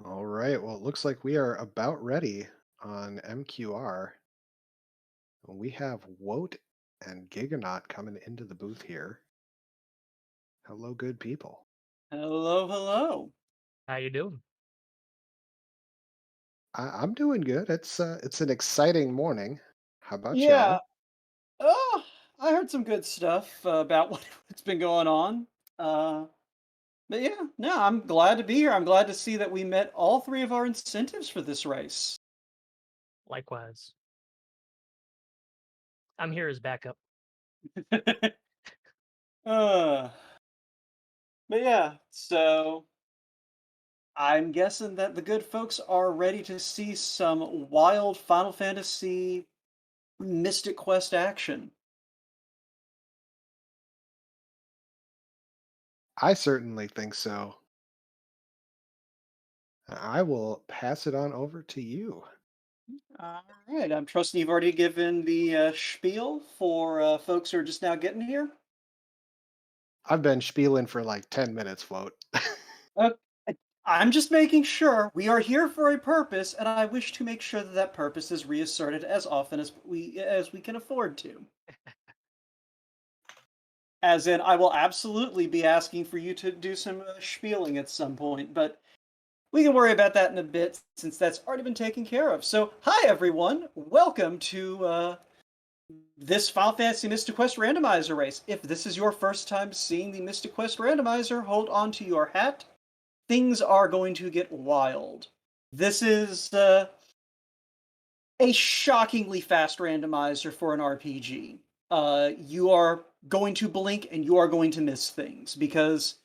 All right. Well, it looks like we are about ready on MQR. We have Woat and Giganaut coming into the booth here. Hello, good people. Hello, hello. How you doing? I'm doing good. It's an exciting morning. How about Yeah, y'all? I heard some good stuff about what's been going on. Uh, but yeah, no, I'm glad to be here. I'm glad to see that we met all three of our incentives for this race. Likewise. I'm here as backup. uh, but yeah, so I'm guessing that the good folks are ready to see some wild Final Fantasy Mystic Quest action. I certainly think so. I will pass it on over to you. All right, I'm trusting you've already given the spiel for folks who are just now getting here. I've been spieling for like 10 minutes, Float. Uh, I'm just making sure we are here for a purpose, and I wish to make sure that that purpose is reasserted as often as we can afford to. As in, I will absolutely be asking for you to do some spieling at some point, but we can worry about that in a bit since that's already been taken care of. So, hi everyone, welcome to this Final Fantasy Mystic Quest randomizer race. If this is your first time seeing the Mystic Quest randomizer, hold on to your hat. Things are going to get wild. This is a shockingly fast randomizer for an RPG. You are going to blink and you are going to miss things because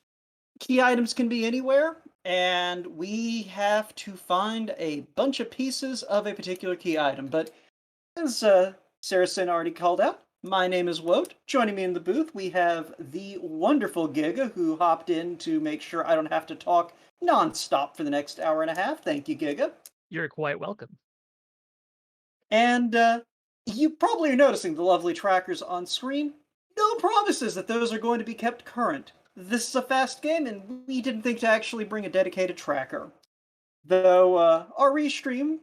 key items can be anywhere, and we have to find a bunch of pieces of a particular key item. But as Saracen already called out, my name is Woat. Joining me in the booth, we have the wonderful Giga, who hopped in to make sure I don't have to talk nonstop for the next hour and a half. Thank you, Giga. You're quite welcome. And you probably are noticing the lovely trackers on screen. No promises that those are going to be kept current. This is a fast game, and we didn't think to actually bring a dedicated tracker. Though our restream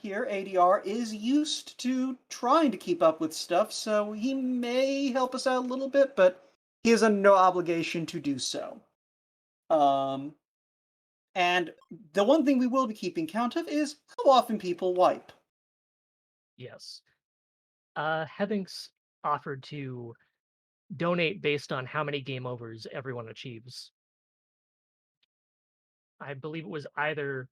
here, ADR, is used to trying to keep up with stuff, so he may help us out a little bit, but he is under no obligation to do so. Um, and the one thing we will be keeping count of is how often people wipe. Yes. Heathings offered to donate based on how many game overs everyone achieves. I believe it was either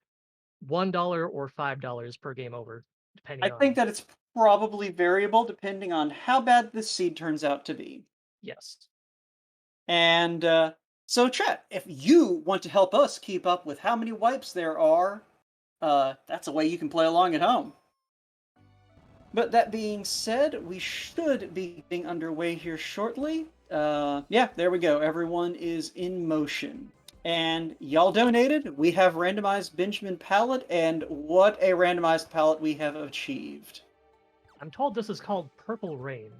$1 or $5 per game over, I depending think on. that it's probably variable depending on how bad this seed turns out to be. Yes. And so, chat, if you want to help us keep up with how many wipes there are, that's a way you can play along at home. But that being said, we should be getting underway here shortly. Yeah, there we go. Everyone is in motion. And y'all donated. We have randomized Benjamin palette, and what a randomized palette we have achieved. I'm told this is called Purple Rain.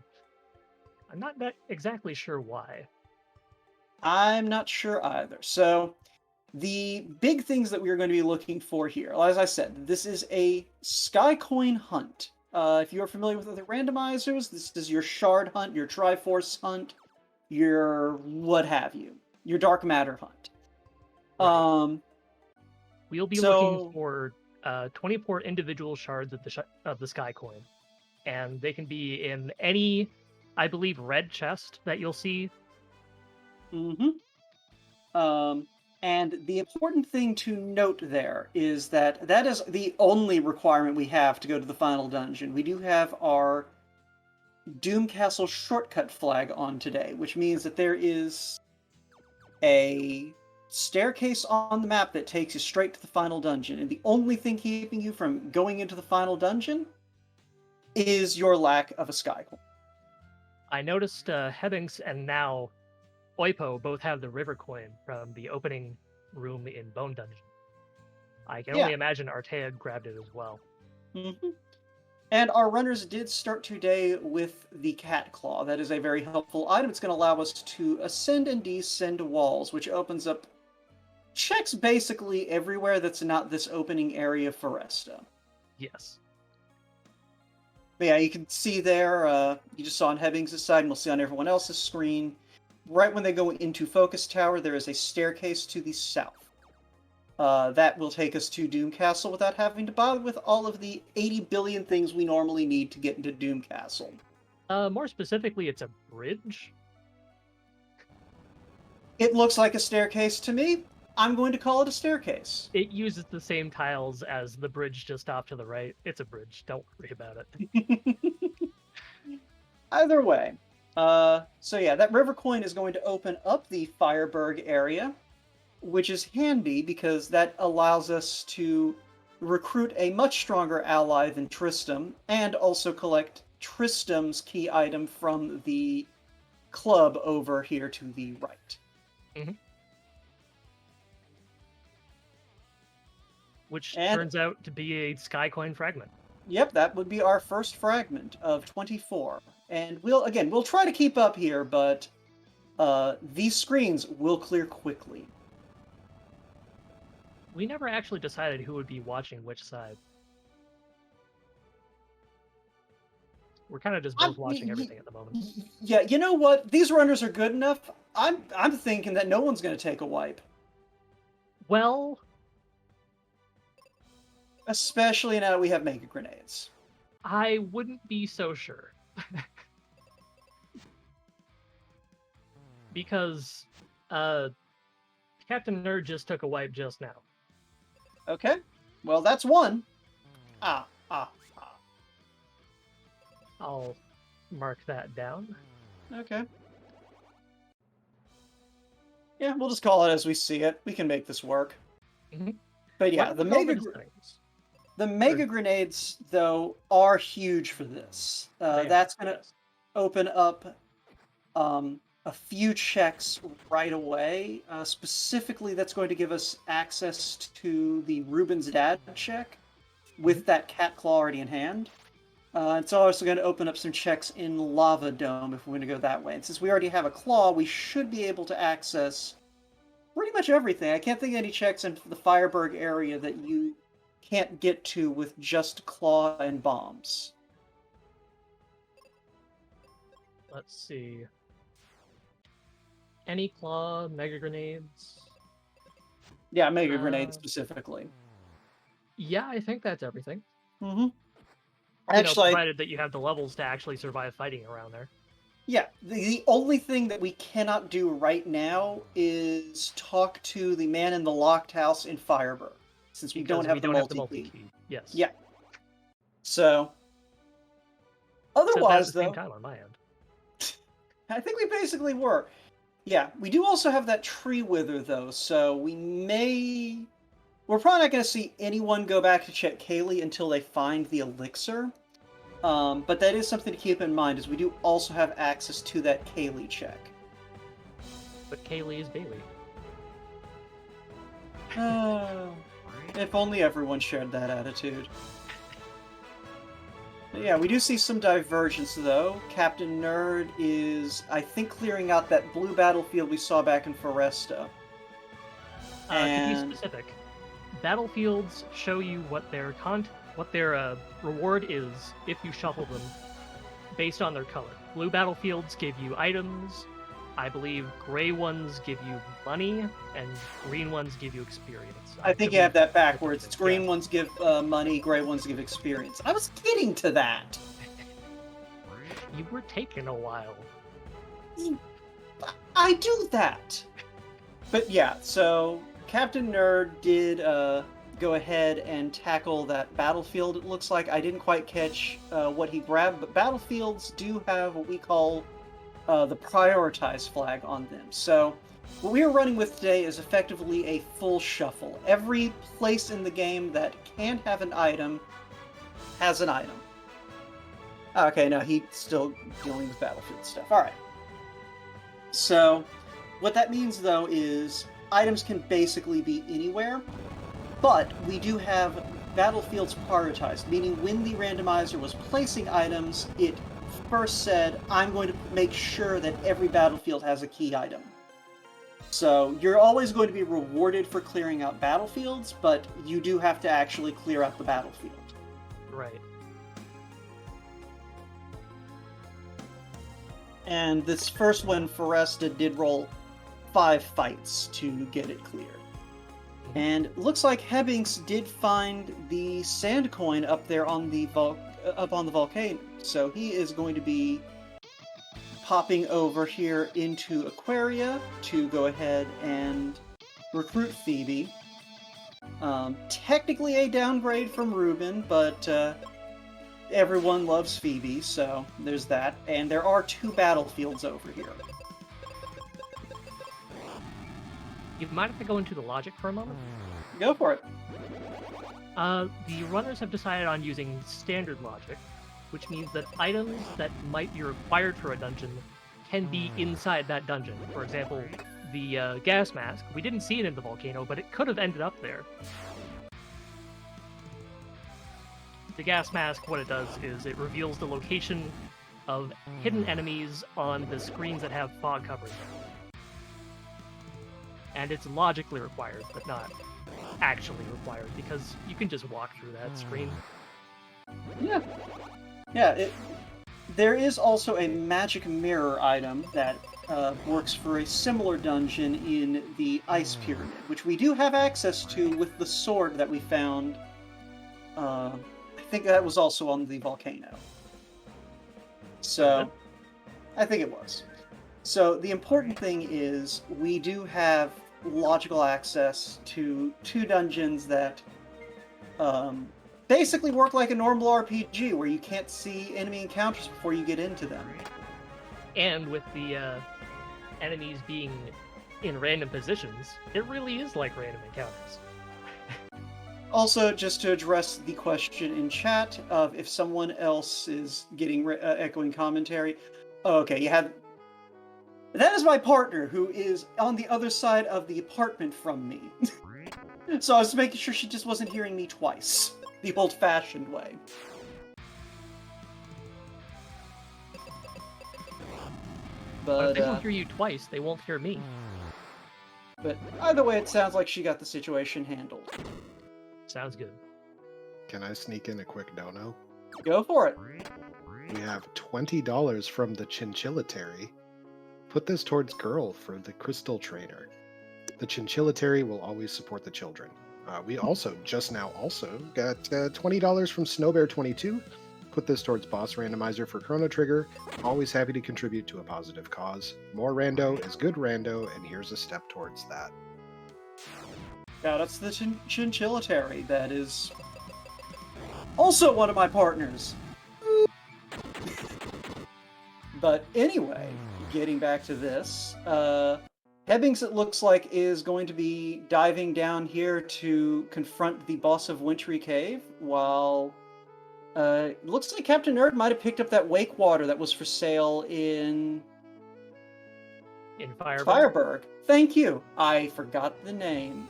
I'm not that exactly sure why. I'm not sure either. So, the big things that we are going to be looking for here, as I said, this is a sky coin hunt. If you are familiar with other randomizers, this is your shard hunt, your Triforce hunt, your what have you, your dark matter hunt. Right. Um, We'll be looking so for 24 individual shards of the Sky Coin, and they can be in any, I believe, red chest that you'll see. mhm. Um, and the important thing to note there is that that is the only requirement we have to go to the final dungeon. We do have our Doom Castle shortcut flag on today, which means that there is a staircase on the map that takes you straight to the final dungeon. And the only thing keeping you from going into the final dungeon is your lack of a sky coin. I noticed Hebbings and now Oipo both have the river coin from the opening room in Bone Dungeon. I can Yeah. only imagine Artea grabbed it as well. hmm And our runners did start today with the cat claw. That is a very helpful item. It's going to allow us to ascend and descend walls, which opens up checks basically everywhere that's not this opening area for Resta. Yes. But yeah, you can see there, you just saw on Hebbings' side, and we'll see on everyone else's screen. Right when they go into Focus Tower, there is a staircase to the south. That will take us to Doom Castle without having to bother with all of the 80 billion things we normally need to get into Doom Castle. More specifically, it's a bridge. It looks like a staircase to me. I'm going to call it a staircase. It uses the same tiles as the bridge just off to the right. It's a bridge. Don't worry about it. Either way. So yeah, that river coin is going to open up the Fireberg area, which is handy because that allows us to recruit a much stronger ally than Tristram, and also collect Tristram's key item from the club over here to the right. Mm-hmm. Which And- turns out to be a sky coin fragment. Yep, that would be our first fragment of 24. And we'll try to keep up here, but these screens will clear quickly. We never actually decided who would be watching which side. We're kind of just both watching everything at the moment. Yeah, you know what? These runners are good enough. I'm thinking that no one's going to take a wipe. Well, Especially now that we have mega grenades. I wouldn't be so sure. Because Captain Nerd just took a wipe just now. Okay, well that's one. Ah. I'll mark that down. Okay. Yeah, we'll just call it as we see it. We can make this work. Mhm. But yeah, Why the don't we go over mega the settings? the mega grenades though are huge for this. They That's are, gonna yes. open up a few checks right away. Specifically, that's going to give us access to the Ruben's dad check with that cat claw already in hand. It's also going to open up some checks in Lava Dome if we're going to go that way. And since we already have a claw, we should be able to access pretty much everything. I can't think of any checks in the Fireberg area that you can't get to with just claw and bombs. Let's see. Any claw, mega grenades? Yeah, mega grenades specifically. Yeah, I think that's everything. Mm-hmm. Actually, provided that you have the levels to actually survive fighting around there. Yeah, the only thing that we cannot do right now is talk to the man in the locked house in Fireberg, since we don't have the multi-key. Yes. Yeah. So, otherwise, so that's the though, same time on my end. I think we basically were. Yeah, we do also have that tree wither, though, so we're probably not going to see anyone go back to check Kaylee until they find the elixir. But that is something to keep in mind, as we do also have access to that Kaylee check. But Kaylee is Bailey. Oh, if only everyone shared that attitude. But yeah, we do see some divergence, though. Captain Nerd is, I think, clearing out that blue battlefield we saw back in Foresta. To be specific, battlefields show you what their reward is if you shuffle them based on their color. Blue battlefields give you items. I believe gray ones give you money, and green ones give you experience. I think you have that backwards. It's green ones give money, gray ones give experience. I was getting to that. You were taking a while. I do that. But yeah, so Captain Nerd did go ahead and tackle that battlefield, it looks like. I didn't quite catch what he grabbed, but battlefields do have what we call the prioritized flag on them. So what we are running with today is effectively a full shuffle. Every place in the game that can have an item has an item. Okay, no, he's still dealing with battlefield stuff. Alright. So, what that means, though, is items can basically be anywhere, but we do have battlefields prioritized, meaning when the randomizer was placing items, it first said, I'm going to make sure that every battlefield has a key item. So you're always going to be rewarded for clearing out battlefields, but you do have to actually clear out the battlefield. Right. And this first one, Foresta did roll 5 fights to get it cleared. And it looks like Hebbings did find the sand coin up there on the volcano. So he is going to be popping over here into Aquaria to go ahead and recruit Phoebe. Technically a downgrade from Ruben, but everyone loves Phoebe, so there's that. And there are 2 battlefields over here. You might have to go into the logic for a moment. Go for it. The runners have decided on using standard logic, which means that items that might be required for a dungeon can be inside that dungeon. For example, the gas mask. We didn't see it in the volcano, but it could have ended up there. The gas mask, what it does is it reveals the location of hidden enemies on the screens that have fog covering them. And it's logically required, but not actually required, because you can just walk through that screen. Yeah. Yeah, there is also a magic mirror item that works for a similar dungeon in the Ice Pyramid, which we do have access to with the sword that we found. I think that was also on the volcano. So, I think it was. So the important thing is we do have logical access to 2 dungeons that basically work like a normal RPG, where you can't see enemy encounters before you get into them. And with the enemies being in random positions, it really is like random encounters. Also, just to address the question in chat of if someone else is getting echoing commentary, okay, you have... That is my partner, who is on the other side of the apartment from me. So I was making sure she just wasn't hearing me twice, the old-fashioned way. But if they don't hear you twice, they won't hear me. But either way, it sounds like she got the situation handled. Sounds good. Can I sneak in a quick dono? Go for it. We have $20 from the Chinchillatary. Put this towards Girl for the Crystal Trainer. The Chinchillatary will always support the children. We also just now got $20 from Snowbear22. Put this towards Boss Randomizer for Chrono Trigger. Always happy to contribute to a positive cause. More rando is good rando, and here's a step towards that. Yeah, that's the Chinchillatary. That is also one of my partners. But anyway, getting back to this, Hebbings, it looks like, is going to be diving down here to confront the boss of Wintry Cave, while it looks like Captain Nerd might have picked up that wake water that was for sale in Fireburg. Thank you. I forgot the name.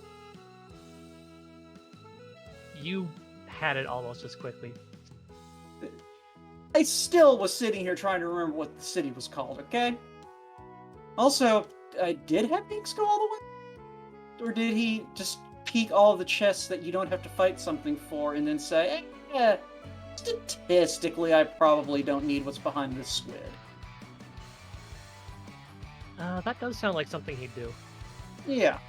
You had it almost as quickly. I still was sitting here trying to remember what the city was called, okay? Also, did Hebbings go all the way? Or did he just peek all the chests that you don't have to fight something for and then say, statistically, I probably don't need what's behind this squid? That does sound like something he'd do. Yeah.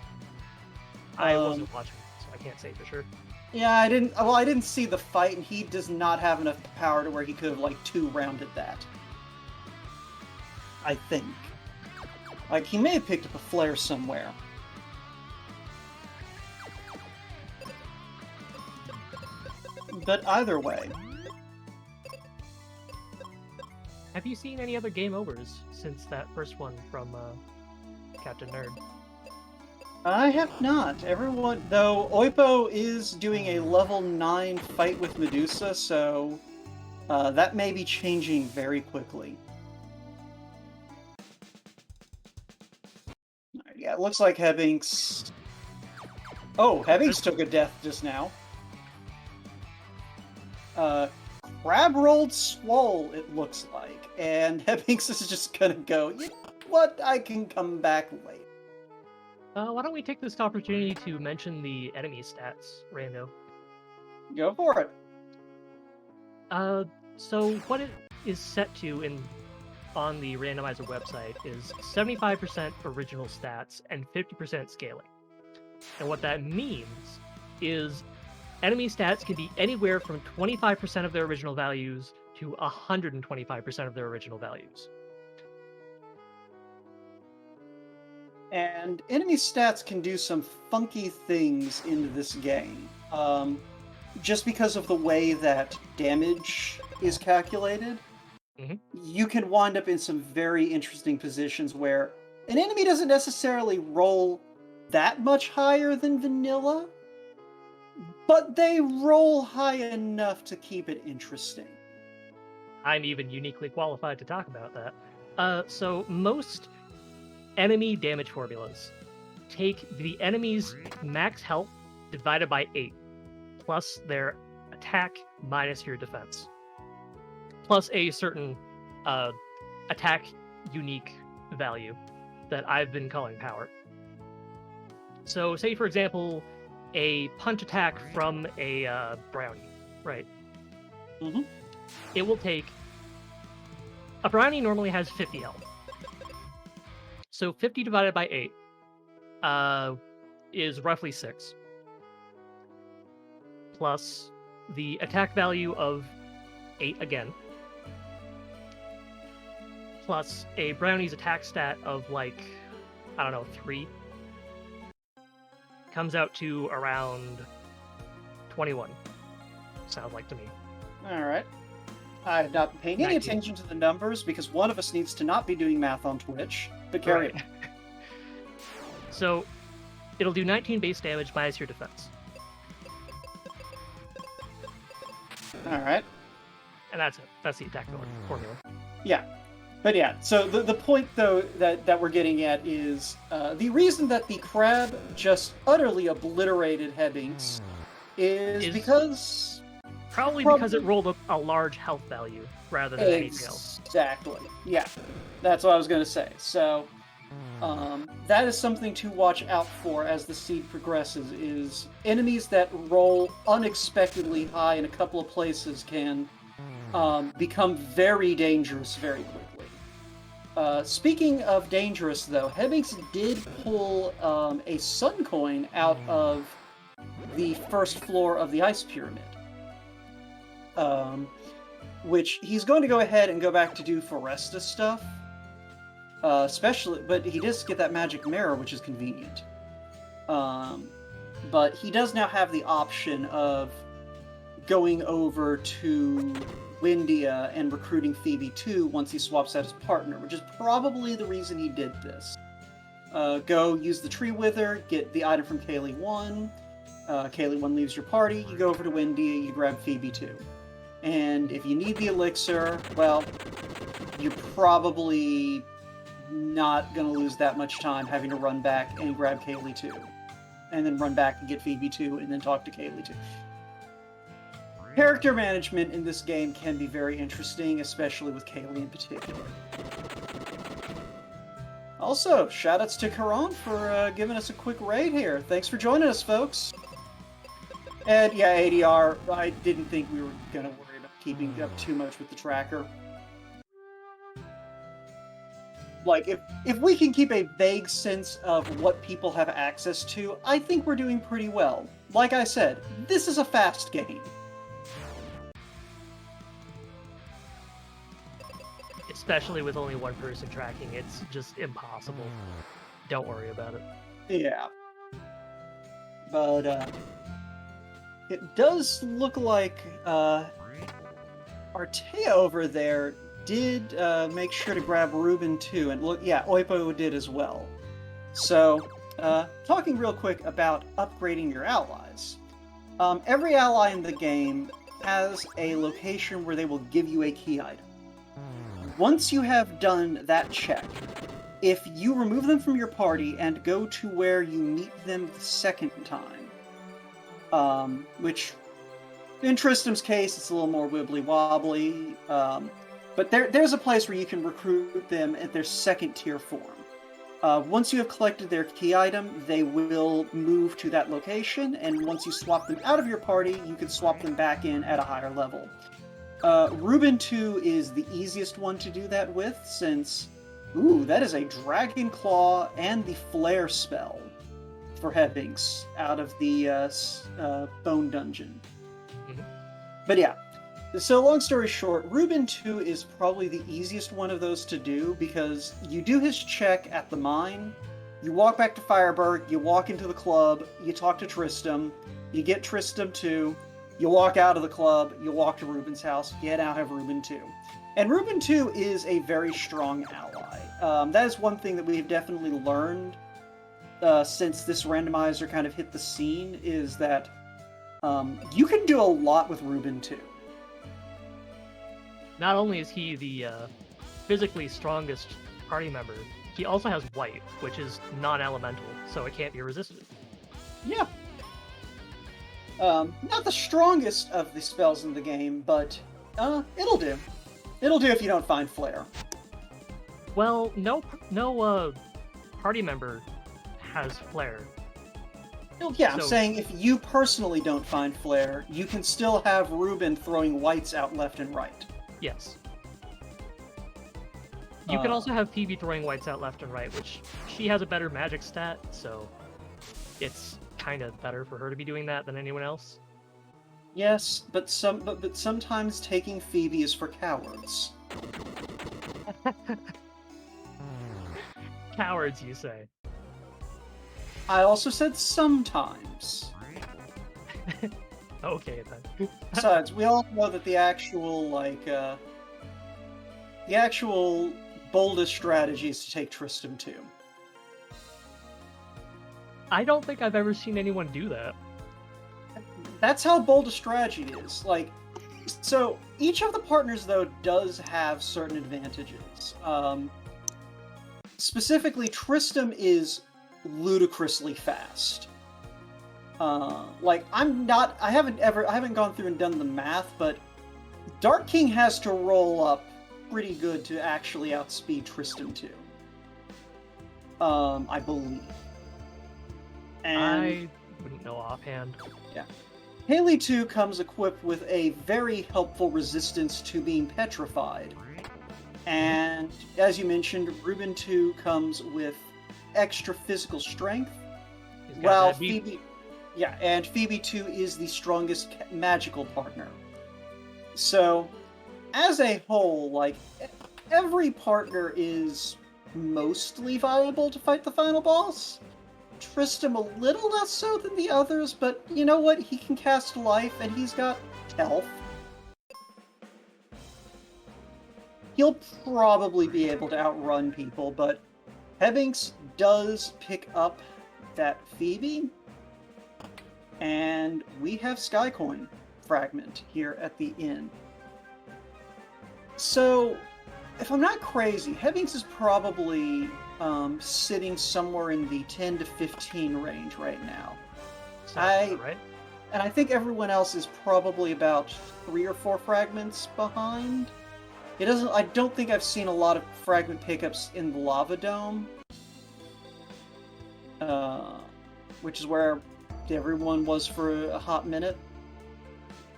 I wasn't watching, so I can't say for sure. Yeah, I didn't see the fight, and he does not have enough power to where he could have, like, 2-rounded that. I think. Like, he may have picked up a flare somewhere. But either way. Have you seen any other game overs since that first one from Captain Nerd? I have not. Everyone, though, Oipo is doing a level 9 fight with Medusa, so that may be changing very quickly. Yeah, it looks like Hebbings... Oh, Hebbings took a death just now. Crab rolled swole, it looks like. And Hebbings is just gonna go, you know what, I can come back later. Why don't we take this opportunity to mention the enemy stats, Rando? Go for it. So what it is set to on the randomizer website is 75% original stats and 50% scaling. And what that means is enemy stats can be anywhere from 25% of their original values to 125% of their original values. And enemy stats can do some funky things in this game. Just because of the way that damage is calculated, you can wind up in some very interesting positions where an enemy doesn't necessarily roll that much higher than vanilla, but they roll high enough to keep it interesting. I'm even uniquely qualified to talk about that. So most enemy damage formulas take the enemy's max health divided by 8, plus their attack minus your defense, plus a certain attack unique value that I've been calling power. So say, for example, a punch attack from a brownie, right? Mm-hmm. It will take... A brownie normally has 50 health. So 50 divided by 8 is roughly 6. Plus the attack value of 8 again. Plus a brownie's attack stat of, like, I don't know, 3. Comes out to around 21. Sounds like to me. Alright. I have not been paying any 19. attention to the numbers because one of us needs to not be doing math on Twitch, but carry on. So it'll do 19 base damage minus your defense. Alright. And that's it. That's the attack formula. Yeah. But yeah, so the point, though, that we're getting at is the reason that the crab just utterly obliterated Hebbings is because... Probably because it rolled up a large health value rather than anything else. Exactly. Yeah. That's what I was going to say. So, that is something to watch out for as the seed progresses, is enemies that roll unexpectedly high in a couple of places can become very dangerous very quickly. Speaking of dangerous, though, Hebbings did pull a Sun Coin out of the first floor of the Ice Pyramid. Which he's going to go ahead and go back to do Foresta stuff. But he does get that magic mirror, which is convenient. But he does now have the option of going over to Windia and recruiting Phoebe 2 once he swaps out his partner, which is probably the reason he did this. Go use the Tree Wither, get the item from Kaylee 1. Kaylee 1 leaves your party, you go over to Windia, you grab Phoebe 2. And if you need the elixir, well, you're probably not going to lose that much time having to run back and grab Kaylee 2. And then run back and get Phoebe 2, and then talk to Kaylee 2. Character management in this game can be very interesting, especially with Kaylee in particular. Also, shoutouts to Karan for giving us a quick raid here. Thanks for joining us, folks. And yeah, ADR, I didn't think we were going to worry about keeping up too much with the tracker. Like, if we can keep a vague sense of what people have access to, I think we're doing pretty well. Like I said, this is a fast game. Especially with only one person tracking, it's just impossible. Don't worry about it. Yeah. But, it does look like, Artea over there did make sure to grab Ruben too, and look, yeah, Oipo did as well. So, talking real quick about upgrading your allies. Every ally in the game has a location where they will give you a key item. Once you have done that check, if you remove them from your party and go to where you meet them the second time, which, in Tristram's case, it's a little more wibbly-wobbly, but there's a place where you can recruit them at their second tier form. Once you have collected their key item, they will move to that location, and once you swap them out of your party, you can swap them back in at a higher level. Reuben 2 is the easiest one to do that with, since... Ooh, that is a Dragon Claw and the Flare spell for Hebbings out of the Bone Dungeon. Mhm. But yeah, so long story short, Reuben 2 is probably the easiest one of those to do, because you do his check at the mine, you walk back to Fireburg, you walk into the club, you talk to Tristram, you get Tristram 2, you walk out of the club, you walk to Reuben's house, you now have Reuben 2. And Reuben 2 is a very strong ally. That is one thing that we've definitely learned since this randomizer kind of hit the scene, is that you can do a lot with Reuben 2. Not only is he the physically strongest party member, he also has white, which is non-elemental, so it can't be resisted. Yeah. Not the strongest of the spells in the game, but it'll do. It'll do if you don't find Flare. Well, no party member has flare. Well, yeah, I'm So- saying if you personally don't find Flare, you can still have Reuben throwing whites out left and right. Yes. You can also have Phoebe throwing whites out left and right, which she has a better magic stat, so it's kind of better for her to be doing that than anyone else. Yes, but sometimes taking Phoebe is for cowards. Cowards, you say. I also said sometimes. Okay, then. Besides, we all know that the actual boldest strategy is to take Tristram too. I don't think I've ever seen anyone do that. That's how bold a strategy is. So each of the partners, though, does have certain advantages. Specifically, Tristram is ludicrously fast. I haven't gone through and done the math, but Dark King has to roll up pretty good to actually outspeed Tristram too. I believe. And I wouldn't know offhand. Haley 2 comes equipped with a very helpful resistance to being petrified. And as you mentioned, Reuben 2 comes with extra physical strength, He's got while that beat. Phoebe 2 is the strongest magical partner. So, as a whole, every partner is mostly viable to fight the final boss. Tristram a little less so than the others, but you know what? He can cast life, and he's got health. He'll probably be able to outrun people, but Hebbings does pick up that Phoebe, and we have Skycoin fragment here at the inn. So, if I'm not crazy, Hebbings is probably sitting somewhere in the 10 to 15 range right now. Sounds about right? And I think everyone else is probably about 3 or 4 fragments behind. I don't think I've seen a lot of fragment pickups in the Lava Dome. Which is where everyone was for a hot minute.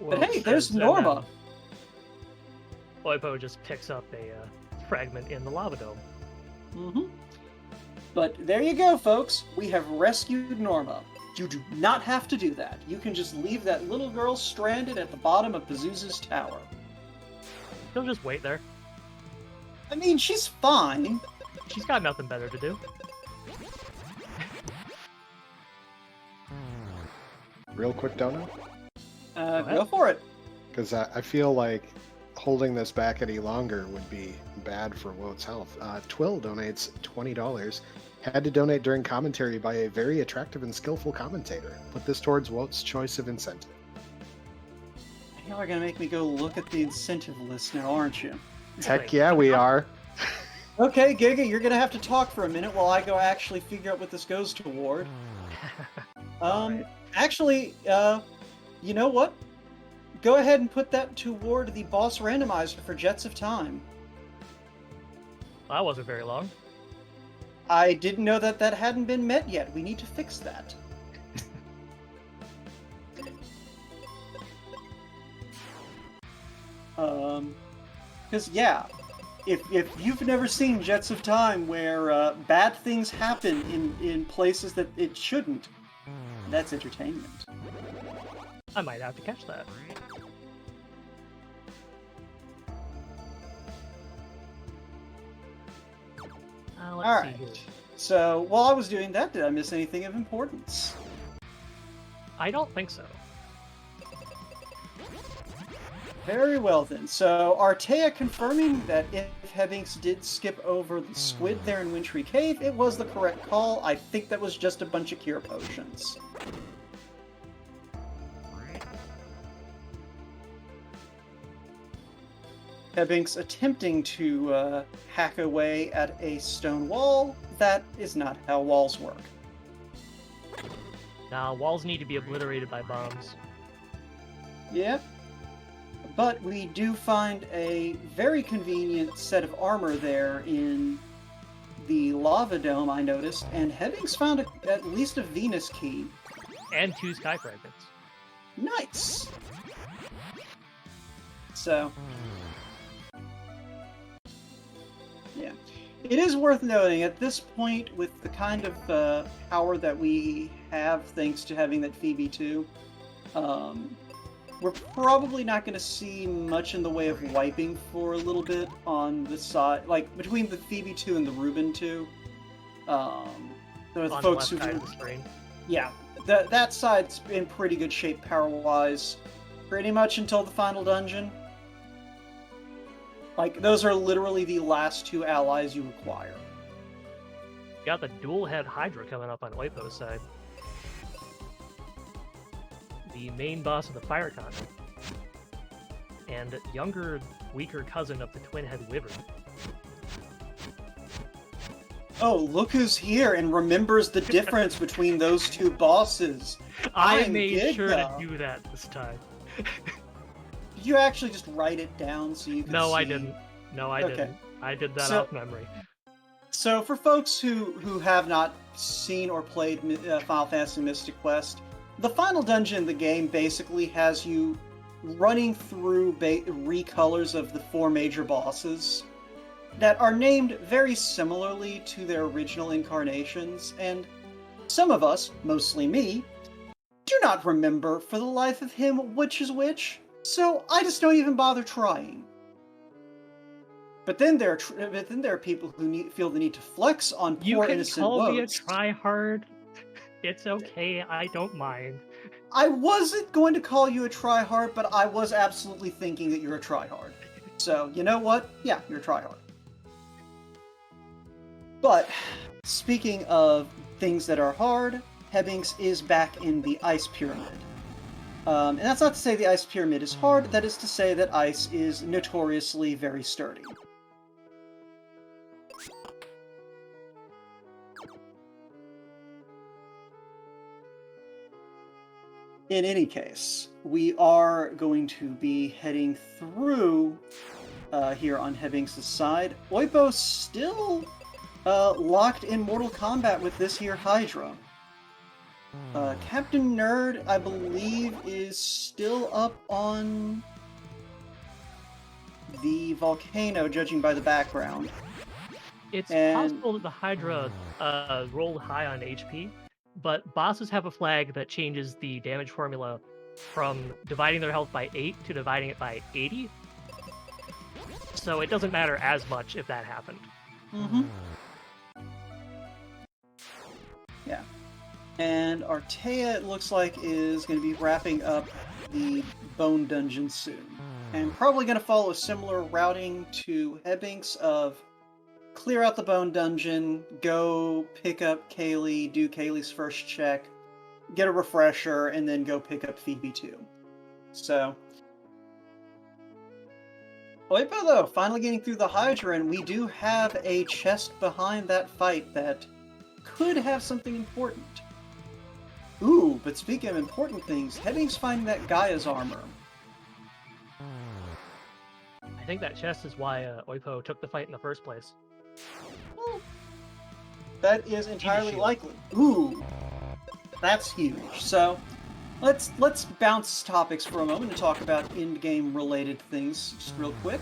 Well, But hey, there's and Norma. then Oipo just picks up a fragment in the lava dome. Mm-hmm. But there you go, folks. We have rescued Norma. You do not have to do that. You can just leave that little girl stranded at the bottom of Pazuzu's tower. He'll just wait there. I mean, she's fine. She's got nothing better to do. Real quick dono? Go for it. Because I feel like holding this back any longer would be bad for Wote's health. Twill donates $20. Had to donate during commentary by a very attractive and skillful commentator. Put this towards Wote's choice of incentive. Y'all are gonna make me go look at the incentive list now, aren't you? Heck yeah, we are. Okay, Giga, you're gonna have to talk for a minute while I go actually figure out what this goes toward. Alright. Actually, you know what? Go ahead and put that toward the boss randomizer for Jets of Time. That wasn't very long. I didn't know that that hadn't been met yet. We need to fix that. Because yeah, if you've never seen Jets of Time where bad things happen in places that it shouldn't, that's entertainment. I might have to catch that. Let's All see right. here. So while I was doing that, did I miss anything of importance? I don't think so. Very well then. So Artea confirming that if Hebbings did skip over the squid there in Wintry Cave, it was the correct call. I think that was just a bunch of cure potions. Hebbings attempting to hack away at a stone wall. That is not how walls work. Nah, walls need to be obliterated by bombs. Yep. But we do find a very convenient set of armor there in the lava dome, I noticed, and Hebbings found at least a Venus key. And 2 sky fragments. Nice! So, yeah. It is worth noting, at this point, with the kind of power that we have thanks to having that Phoebe 2, we're probably not going to see much in the way of wiping for a little bit on the side, like between the Phoebe 2 and the Reuben 2. The On the folks left who, side of the screen. yeah, that side's in pretty good shape power-wise, pretty much until the final dungeon. Like, those are literally the last 2 allies you acquire. You got the dual head Hydra coming up on Oipo's side. The main boss of the Fire Convent. And younger, weaker cousin of the twin head Wyvern. Oh, look who's here and remembers the difference between those 2 bosses. I I'm made sure to Giga. do that this time. Did you actually just write it down so you could No, see? I didn't. No, I Okay. didn't. I did that So- off memory. So for folks who have not seen or played Final Fantasy Mystic Quest, the final dungeon in the game basically has you running through recolors of the 4 major bosses that are named very similarly to their original incarnations, and some of us, mostly me, do not remember for the life of him which is which, so I just don't even bother trying. But then there are people who feel the need to flex on You poor can innocent call me a Wotes. tryhard. It's okay, I don't mind. I wasn't going to call you a tryhard, but I was absolutely thinking that you're a tryhard. So, you know what? Yeah, you're a tryhard. But, speaking of things that are hard, Hebbings is back in the Ice Pyramid. And that's not to say the Ice Pyramid is hard, that is to say that ice is notoriously very sturdy. In any case, we are going to be heading through here on Hebbings' side. Oipo's still locked in Mortal Kombat with this here Hydra. Captain Nerd, I believe, is still up on the volcano, judging by the background. It's And- possible that the Hydra rolled high on HP, but bosses have a flag that changes the damage formula from dividing their health by 8 to dividing it by 80. So it doesn't matter as much if that happened. Mm-hmm. Yeah. And Artea, it looks like, is going to be wrapping up the Bone Dungeon soon. And probably going to follow a similar routing to Hebbings of clear out the Bone Dungeon, go pick up Kaylee, do Kaylee's first check, get a refresher, and then go pick up Phoebe 2. So, Oipo, though, finally getting through the Hydra, and we do have a chest behind that fight that could have something important. Ooh, but speaking of important things, Hebbings finding that Gaia's armor. I think that chest is why Oipo took the fight in the first place. Well, That is entirely shield. likely. Ooh, that's huge. So let's bounce topics for a moment and talk about in-game related things just real quick.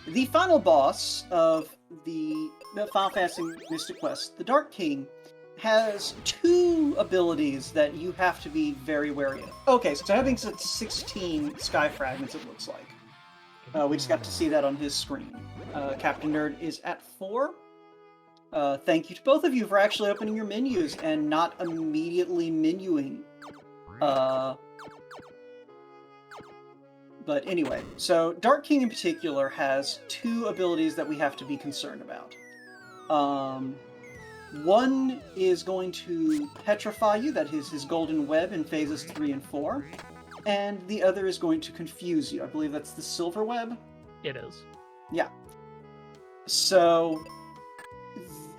The final boss of the Final Fantasy Mystic Quest, the Dark King, has 2 abilities that you have to be very wary of. Okay, so having 16 sky fragments, it looks like. We just got to see that on his screen. Captain Nerd is at 4. Thank you to both of you for actually opening your menus and not immediately menuing. But anyway, so Dark King in particular has 2 abilities that we have to be concerned about. One is going to petrify you, that is his golden web in phases 3 and 4, and the other is going to confuse you. I believe that's the silver web? It is. Yeah. So,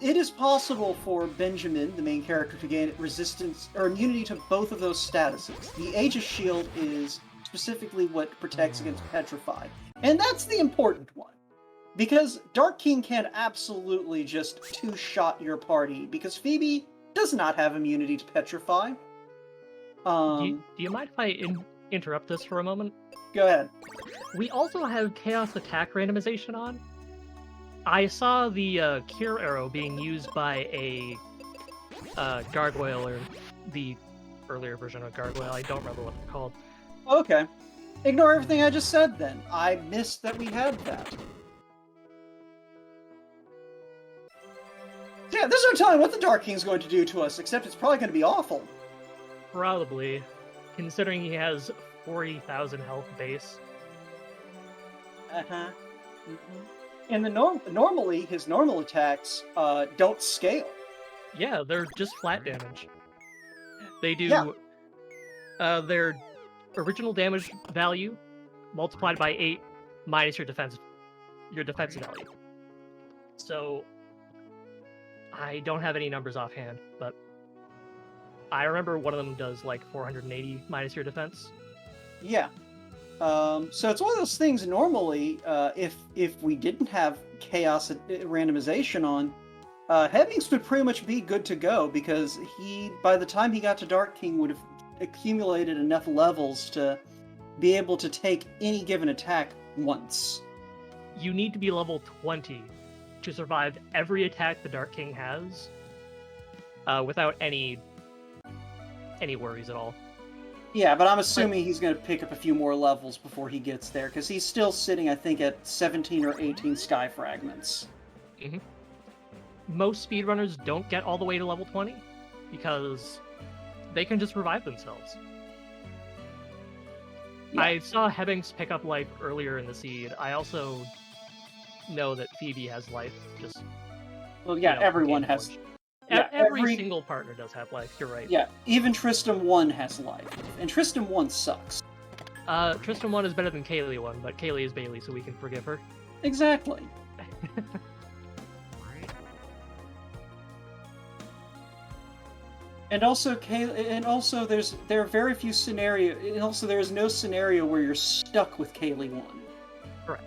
it is possible for Benjamin, the main character, to gain resistance or immunity to both of those statuses. The Aegis Shield is specifically what protects against petrify, and that's the important one. Because Dark King can absolutely just 2-shot your party, because Phoebe does not have immunity to petrify. Do you mind if I interrupt this for a moment? Go ahead. We also have Chaos Attack randomization on. I saw the Cure Arrow being used by a Gargoyle, or the earlier version of Gargoyle. I don't remember what they're called. Okay. Ignore everything I just said then. I missed that we had that. Yeah, there's no telling what the Dark King's going to do to us, except it's probably going to be awful. Probably, considering he has 40,000 health base. Uh-huh. And normally, his normal attacks don't scale. Yeah, they're just flat damage. They do their original damage value multiplied by 8 minus your defense value. So I don't have any numbers offhand, but I remember one of them does like 480 minus your defense. Yeah. So it's one of those things. Normally, if we didn't have chaos randomization on, Heavings would pretty much be good to go, because by the time he got to Dark King, would have accumulated enough levels to be able to take any given attack once. You need to be level 20 to survive every attack the Dark King has, without any worries at all. Yeah, but I'm assuming he's going to pick up a few more levels before he gets there, because he's still sitting, I think, at 17 or 18 sky fragments. Mm-hmm. Most speedrunners don't get all the way to level 20, because they can just revive themselves. Yeah. I saw Hebbings pick up life earlier in the seed. I also know that Phoebe has life. Well, yeah, everyone has. Yeah, every single partner does have life. You're right. Yeah, even Tristram 1 has life, and Tristram 1 sucks. Tristram 1 is better than Kaylee 1, but Kaylee is Bailey, so we can forgive her. Exactly. And also, there are very few scenarios. And also, there is no scenario where you're stuck with Kaylee 1. Correct.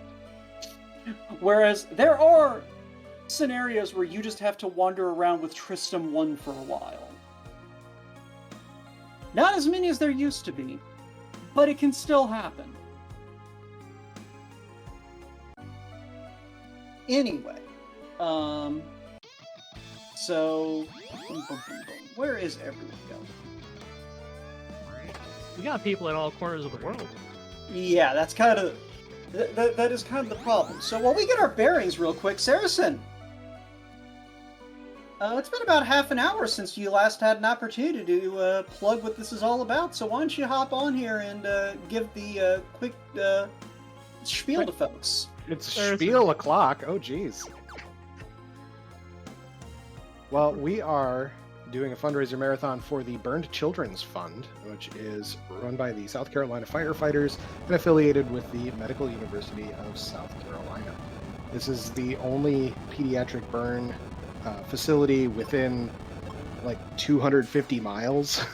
Whereas there are scenarios where you just have to wander around with Tristram 1 for a while. Not as many as there used to be, but it can still happen. Anyway, so where is everyone going? We got people in all corners of the world. Yeah, that's kind of that is kind of the problem. So while we get our bearings real quick, Saracen, it's been about half an hour since you last had an opportunity to plug what this is all about. So why don't you hop on here and give the quick spiel to folks? It's spiel o'clock. Oh, geez. Well, we are doing a fundraiser marathon for the Burned Children's Fund, which is run by the South Carolina firefighters and affiliated with the Medical University of South Carolina. This is the only pediatric burn facility within like 250 miles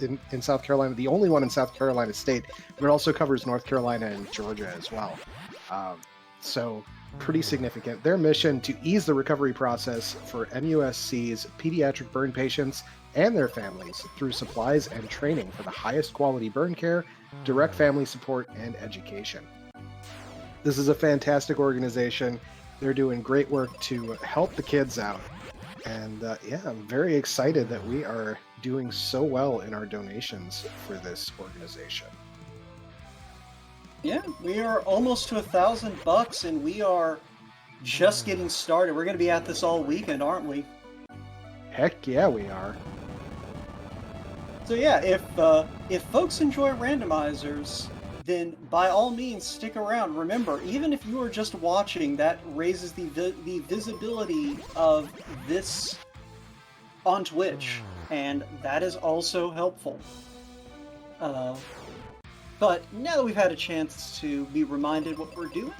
in South Carolina, the only one in South Carolina state, but it also covers North Carolina and Georgia as well. So pretty significant. Their mission to ease the recovery process for MUSC's pediatric burn patients and their families through supplies and training for the highest quality burn care, direct family support, and education. This is a fantastic organization. They're doing great work to help the kids out. And yeah, I'm very excited that we are doing so well in our donations for this organization. Yeah, we are almost to $1,000, and we are just getting started. We're going to be at this all weekend, aren't we? Heck yeah, we are. So yeah, if folks enjoy randomizers, then by all means stick around. Remember, even if you are just watching, that raises the visibility of this on Twitch, and that is also helpful. But now that we've had a chance to be reminded what we're doing,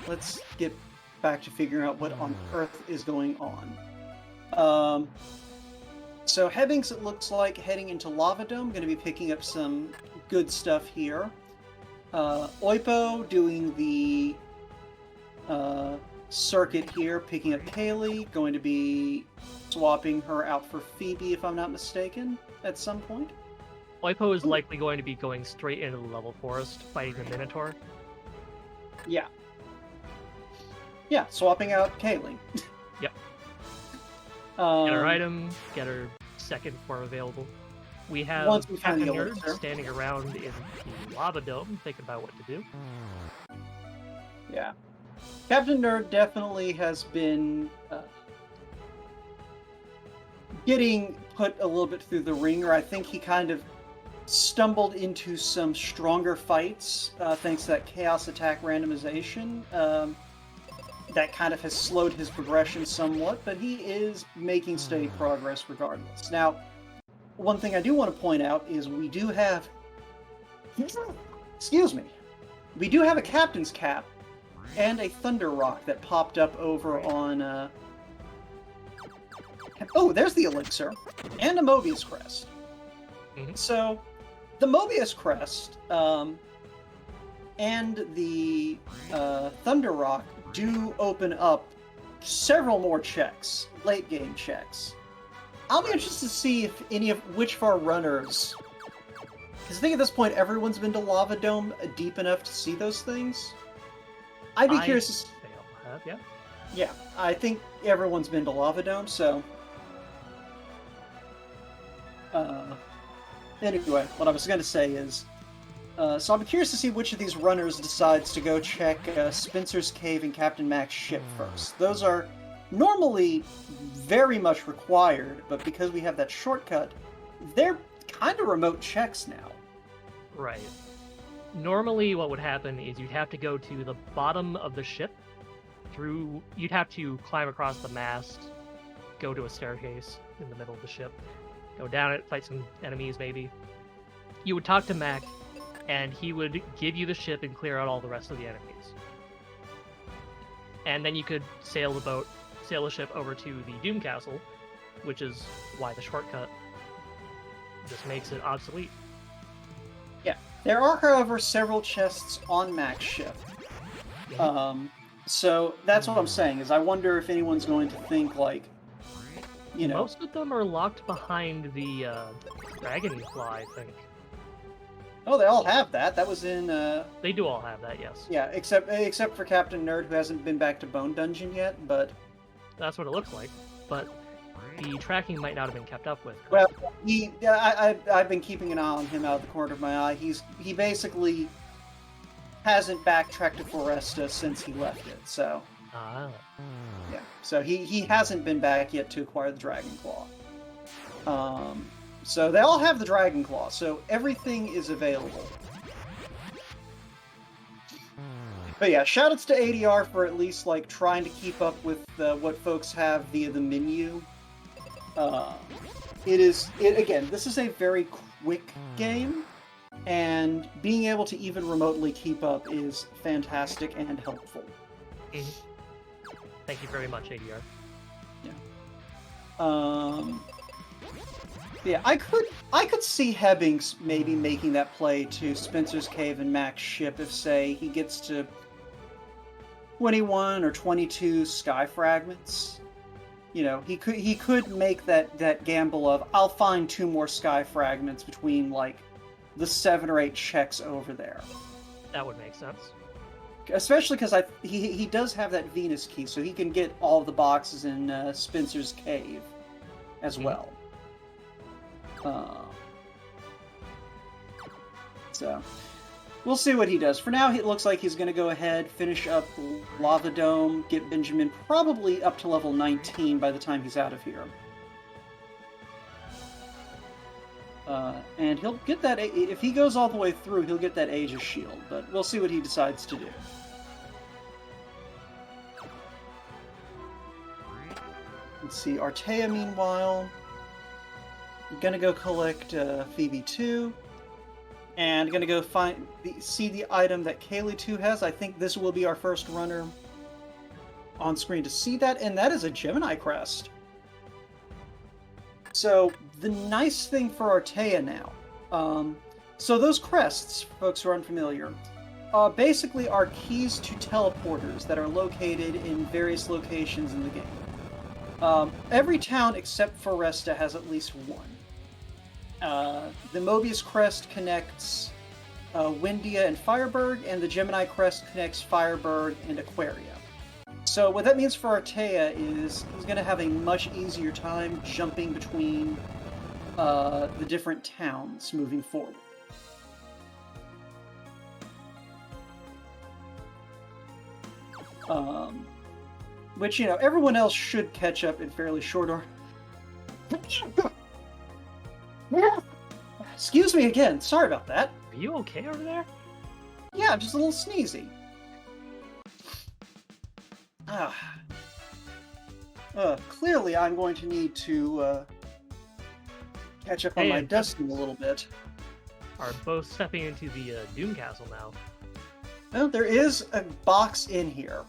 let's get back to figuring out what on earth is going on. So Hebbings, it looks like, heading into Lava Dome, going to be picking up some good stuff here. Oipo doing the circuit here, picking up Kaylee, going to be swapping her out for Phoebe, if I'm not mistaken, at some point. Oipo is likely going to be going straight into the level forest, fighting the Minotaur. Yeah. Yeah, swapping out Kaylee. Yep. Get her item, get her second form available. We have Once we find Captain the Nerd elixir. standing around in the lava dome, thinking about what to do. Yeah. Captain Nerd definitely has been getting put a little bit through the ringer. I think he kind of stumbled into some stronger fights thanks to that Chaos Attack randomization. That kind of has slowed his progression somewhat, but he is making steady progress regardless. Now, one thing I do want to point out is we do have... Excuse me. We do have a Captain's Cap and a Thunder Rock that popped up over on... Oh, there's the Elixir. And a Mobius Crest. Mhm. So, the Mobius Crest and the Thunder Rock do open up several more checks, late game checks. I'll be interested to see if which of our runners, because I think at this point everyone's been to Lava Dome deep enough to see those things. I'd be curious to They all have, yeah. Yeah, I think everyone's been to Lava Dome, so... Anyway, what I was going to say is... so I'm curious to see which of these runners decides to go check Spencer's Cave and Captain Mac's ship first. Those are normally very much required, but because we have that shortcut, they're kind of remote checks now. Right. Normally what would happen is you'd have to go to the bottom of the ship, you'd have to climb across the mast, go to a staircase in the middle of the ship, go down it, fight some enemies maybe. You would talk to Mac, and he would give you the ship and clear out all the rest of the enemies. And then you could sail the ship over to the Doom Castle, which is why the shortcut just makes it obsolete. Yeah. There are, however, several chests on Mac's ship. So that's what I'm saying, is I wonder if anyone's going to think, like, you know... Most of them are locked behind the Dragonfly, I think. Oh, they all have that. That was in... They do all have that, yes. Yeah, except for Captain Nerd, who hasn't been back to Bone Dungeon yet, but... That's what it looks like, but the tracking might not have been kept up with. Well, I've been keeping an eye on him out of the corner of my eye. He basically hasn't backtracked to Foresta since he left it, so... Ah. Yeah, so he hasn't been back yet to acquire the Dragon Claw. So they all have the Dragon Claw, so everything is available. But yeah, shoutouts to ADR for at least like trying to keep up with what folks have via the menu. Again, this is a very quick game, and being able to even remotely keep up is fantastic and helpful. Thank you very much, ADR. Yeah. Yeah, I could see Hebbings maybe making that play to Spencer's Cave and Mac's ship if, say, he gets to... 21 or 22 sky fragments. You know, he could make that gamble of, I'll find 2 more sky fragments between like the 7 or 8 checks over there. That would make sense. Especially because he does have that Venus key, so he can get all of the boxes in Spencer's cave as well. So we'll see what he does. For now, it looks like he's going to go ahead, finish up Lava Dome, get Benjamin probably up to level 19 by the time he's out of here. And he'll get that, if he goes all the way through, he'll get that Aegis Shield, but we'll see what he decides to do. Let's see, Artea, meanwhile, gonna go collect Phoebe 2, and gonna go see the item that Kaylee 2 has. I think this will be our first runner on screen to see that, and that is a Gemini crest. So the nice thing for Artea now, so those crests, folks who are unfamiliar, basically are keys to teleporters that are located in various locations in the game. Every town except for Resta has at least one. The Mobius crest connects Windia and Fireburg, and the Gemini crest connects Fireburg and Aquaria. So what that means for Artea is he's going to have a much easier time jumping between the different towns moving forward. Which, you know, everyone else should catch up in fairly short order. Excuse me again, sorry about that. Are you okay over there? Yeah, just a little sneezy. Clearly I'm going to need to catch up on my dusting a little bit. Are both stepping into the Doom Castle now. No, there is a box in here.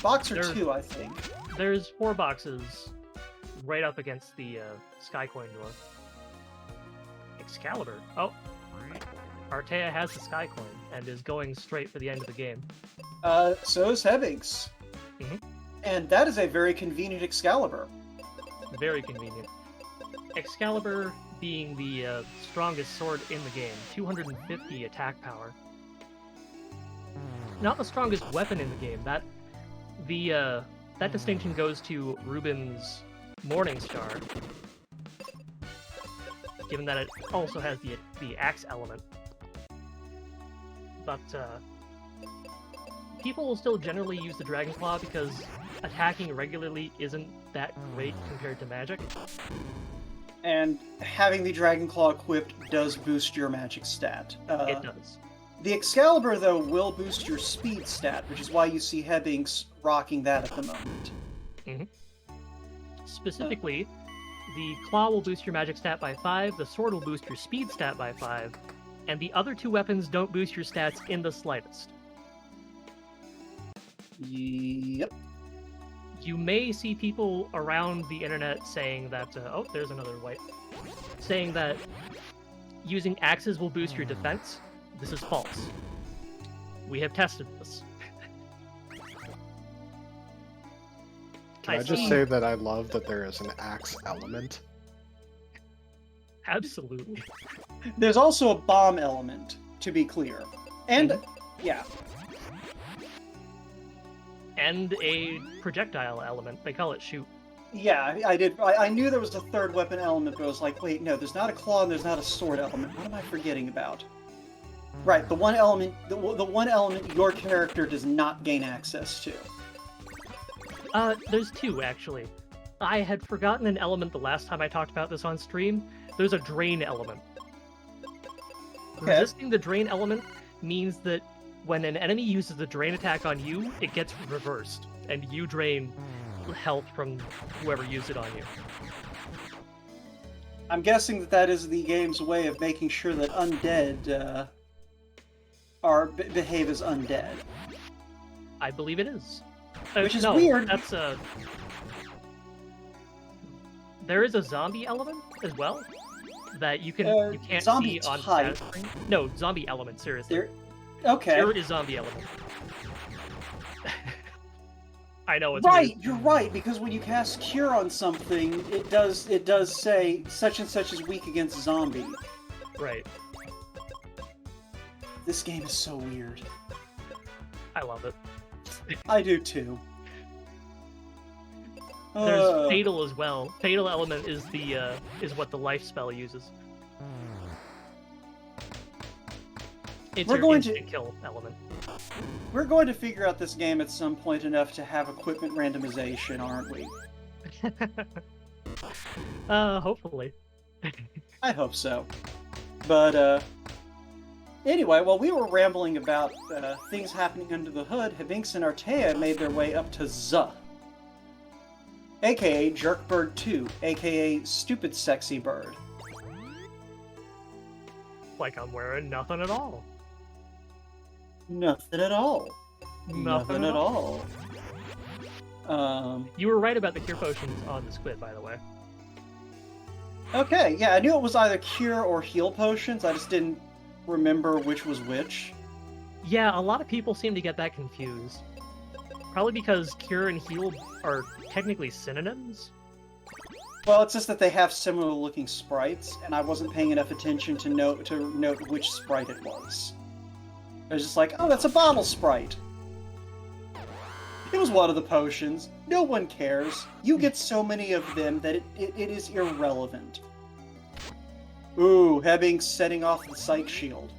Box or 2, I think. There's 4 boxes right up against the Skycoin door. Excalibur. Oh, Artea has the Skycoin and is going straight for the end of the game. So is Hebbings. Mm-hmm. And that is a very convenient Excalibur. Very convenient. Excalibur being the strongest sword in the game, 250 attack power. Not the strongest weapon in the game. That distinction goes to Ruben's Morningstar, given that it also has the axe element. But people will still generally use the Dragon Claw because attacking regularly isn't that great compared to magic. And having the Dragon Claw equipped does boost your magic stat. It does. The Excalibur, though, will boost your speed stat, which is why you see Hebbings rocking that at the moment. Mm-hmm. Specifically, the Claw will boost your magic stat by 5, the Sword will boost your speed stat by 5, and the other 2 weapons don't boost your stats in the slightest. Yep. You may see people around the internet saying that, oh, there's another white, saying that using axes will boost your defense. This is false. We have tested this. Can I just say that I love that there is an axe element? Absolutely. There's also a bomb element, to be clear. And, yeah. And a projectile element. They call it shoot. Yeah, I did. I knew there was a third weapon element, but I was like, wait, no, there's not a claw and there's not a sword element. What am I forgetting about? Right, the one element your character does not gain access to. There's 2, actually. I had forgotten an element the last time I talked about this on stream. There's a drain element. Okay. Resisting the drain element means that when an enemy uses the drain attack on you, it gets reversed, and you drain health from whoever used it on you. I'm guessing that is the game's way of making sure that undead behave as undead. I believe it is. Which is weird. That's there is a zombie element as well that you can't see on status screen. No, zombie element, seriously. Okay. There is zombie element. I know it's Right, weird. you're right, because when you cast Cure on something, it does say such and such is weak against zombie. Right. This game is so weird. I love it. I do too. There's Fatal as well. Fatal element is what the life spell uses. It's We're your going to- instant kill element. We're going to figure out this game at some point enough to have equipment randomization, aren't we? Hopefully. I hope so. But, anyway, while we were rambling about things happening under the hood, Hibinks and Artea made their way up to Zuh, aka Jerkbird 2, aka Stupid Sexy Bird. Like I'm wearing nothing at all. Nothing at all. Nothing at all. You were right about the cure potions on the squid, by the way. Okay, yeah, I knew it was either cure or heal potions, I just didn't remember which was which. Yeah, a lot of people seem to get that confused. Probably because cure and heal are technically synonyms. Well, it's just that they have similar looking sprites, and I wasn't paying enough attention to note which sprite it was. I was just like, oh, that's a bottle sprite. It was one of the potions. No one cares. You get so many of them that it is irrelevant. Ooh, Hebbing setting off the psych shield.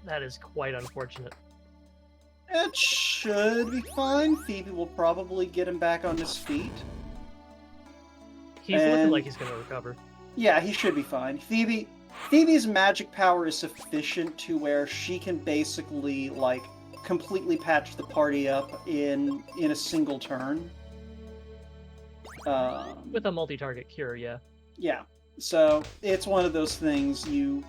That is quite unfortunate. It should be fine. Phoebe will probably get him back on his feet. He's looking And- like he's gonna recover. Yeah, he should be fine. Phoebe's magic power is sufficient to where she can basically, like, completely patch the party up in a single turn. With a multi-target cure, yeah. Yeah. So it's one of those things you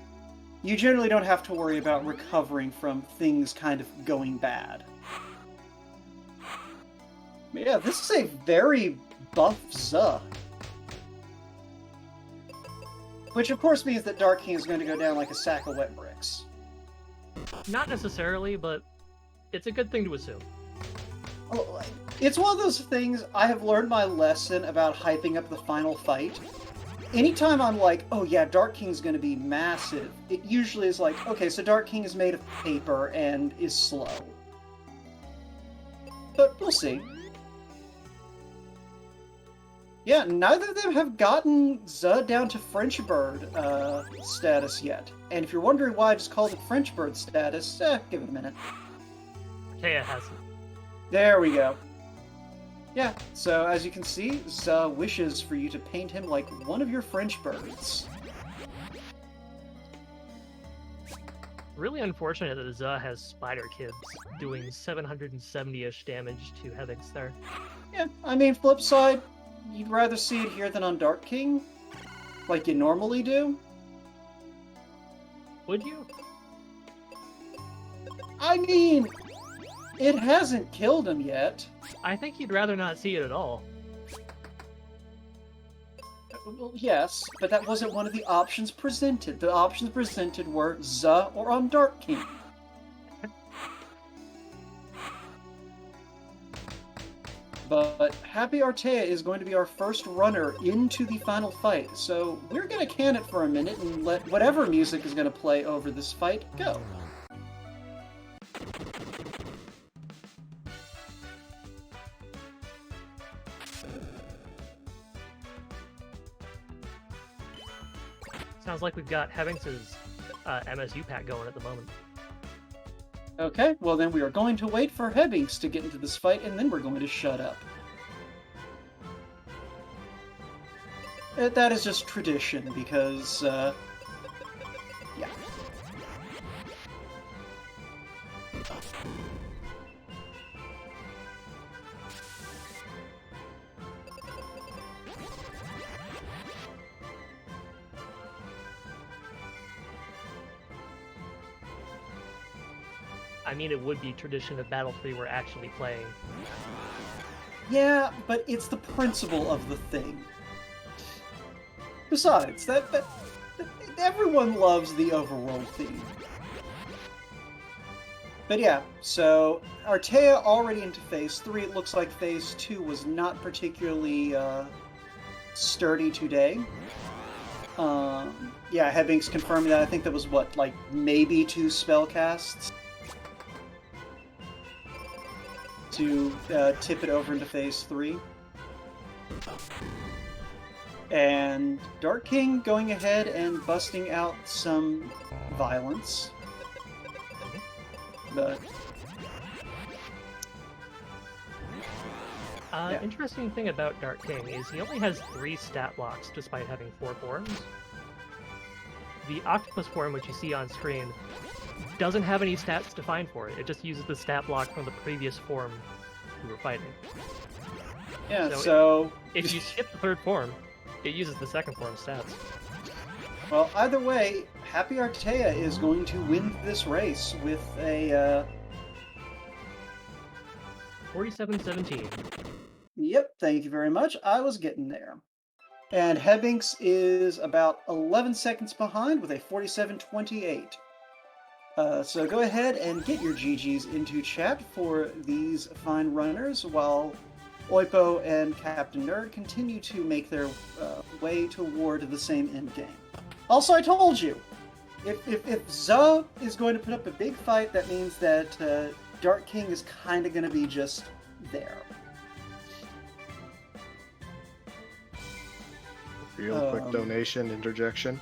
generally don't have to worry about recovering from things kind of going bad. But yeah, this is a very buff Zuh. Which of course means that Dark King is going to go down like a sack of wet bricks. Not necessarily, but it's a good thing to assume. It's one of those things, I have learned my lesson about hyping up the final fight. Anytime I'm like, oh yeah, Dark King's going to be massive, it usually is like, okay, so Dark King is made of paper and is slow. But we'll see. Yeah, neither of them have gotten Zuh down to French Bird status yet. And if you're wondering why I just called it French Bird status, give it a minute. Taya hasn't. There we go. Yeah, so as you can see, Zuh wishes for you to paint him like one of your French birds. Really unfortunate that Zuh has Spider Kids doing 770-ish damage to Hevix there. Yeah, I mean, flip side, you'd rather see it here than on Dark King? Like you normally do? Would you? I mean, it hasn't killed him yet. I think you'd rather not see it at all. Well, yes, but that wasn't one of the options presented. The options presented were Zuh or on Dark King. But Happy Artea is going to be our first runner into the final fight, so we're going to can it for a minute and let whatever music is going to play over this fight go. Sounds like we've got Hevix's MSU pack going at the moment. Okay, well then we are going to wait for Hebbings to get into this fight, and then we're going to shut up. That is just tradition, because, yeah. I mean, it would be tradition if Battle 3 were actually playing. Yeah, but it's the principle of the thing. Besides, that everyone loves the overworld theme. But yeah, so Artea already into phase 3. It looks like phase 2 was not particularly sturdy today. Yeah, Headbank's confirming that. I think that was what, like maybe 2 spell casts to tip it over into phase 3. And Dark King going ahead and busting out some violence. But yeah. Interesting thing about Dark King is he only has 3 stat blocks despite having 4 forms. The octopus form, which you see on screen, doesn't have any stats defined for it. It just uses the stat block from the previous form you were fighting. Yeah, so if you skip the 3rd form, it uses the 2nd form stats. Well, either way, Happy Artea is going to win this race with a 47-17. Yep, thank you very much. I was getting there. And Headbanks is about 11 seconds behind with a 47-28. So go ahead and get your GGs into chat for these fine runners while Oipo and Captain Nerd continue to make their way toward the same end game. Also, I told you, if Zoe is going to put up a big fight, that means that Dark King is kind of going to be just there. Real quick donation interjection.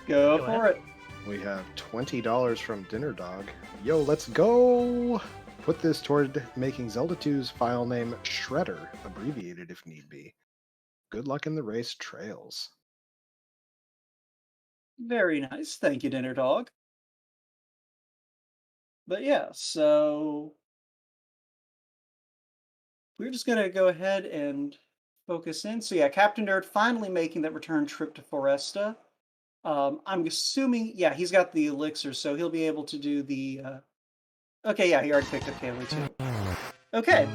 Go for it. We have $20 from Dinner Dog. Yo, let's go! Put this toward making Zelda 2's file name Shredder, abbreviated if need be. Good luck in the race, Trails. Very nice. Thank you, Dinner Dog. But yeah, so we're just going to go ahead and focus in. So yeah, Captain Nerd finally making that return trip to Foresta. I'm assuming, yeah, he's got the elixir, so he'll be able to do the... Okay, yeah, he already picked up Kaylee too. Okay,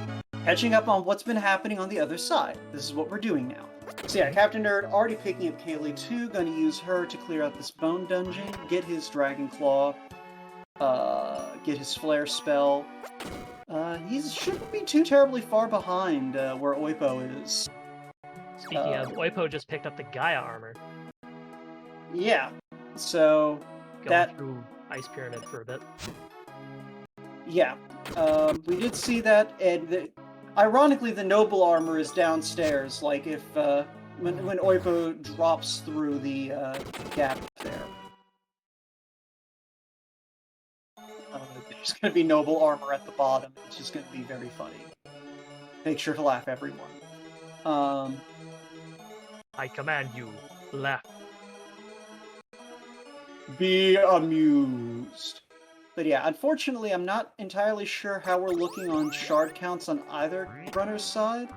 catching up on what's been happening on the other side. This is what we're doing now. So yeah, Captain Nerd already picking up Kaylee too, going to use her to clear out this bone dungeon, get his Dragon Claw, get his Flare spell. He shouldn't be too terribly far behind where Oipo is. Speaking of, Oipo just picked up the Gaia armor. Yeah, so Going through Ice Pyramid for a bit. Yeah, we did see that, and ironically, the noble armor is downstairs. Like if when Oipo drops through the gap there, there's going to be noble armor at the bottom. It's just going to be very funny. Make sure to laugh, everyone. I command you, laugh. Be amused. But yeah, unfortunately, I'm not entirely sure how we're looking on shard counts on either runner's side.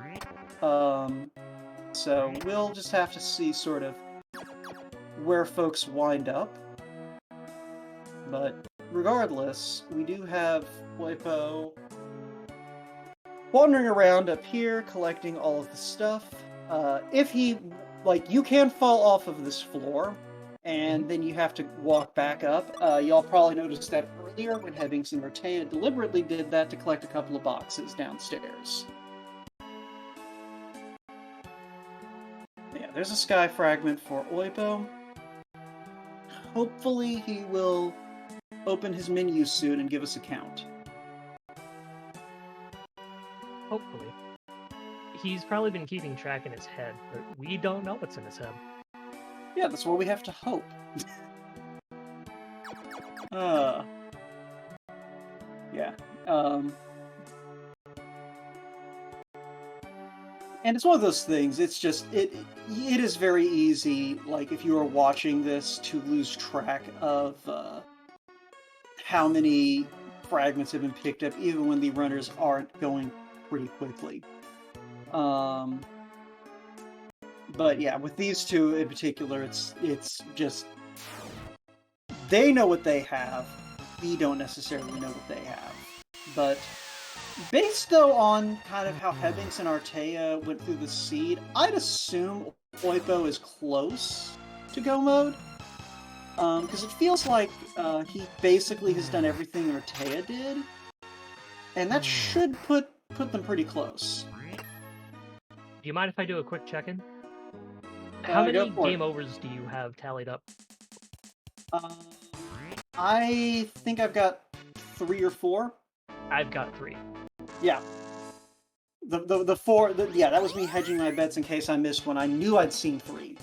So we'll just have to see sort of where folks wind up. But regardless, we do have Oipo wandering around up here, collecting all of the stuff. If he, like, you can fall off of this floor, and then you have to walk back up. Y'all probably noticed that earlier when Headbanks and Artea deliberately did that to collect a couple of boxes downstairs. Yeah, there's a sky fragment for Oipo. Hopefully he will open his menu soon and give us a count. Hopefully. He's probably been keeping track in his head, but we don't know what's in his head. Yeah, that's what we have to hope. Yeah. And it's one of those things, it's just, it is very easy, like, if you are watching this, to lose track of how many fragments have been picked up, even when the runners aren't going pretty quickly. But yeah, with these two in particular, it's just, they know what they have, we don't necessarily know what they have. But based though on kind of how Headbanks and Artea went through the seed, I'd assume Oipo is close to go mode. Because it feels like he basically has done everything Artea did, And that should put them pretty close. Do you mind if I do a quick check-in? How many Go for game it. overs do you have tallied up? I think I've got 3 or 4. I've got 3. Yeah. The 4, yeah, that was me hedging my bets in case I missed one. I knew I'd seen 3.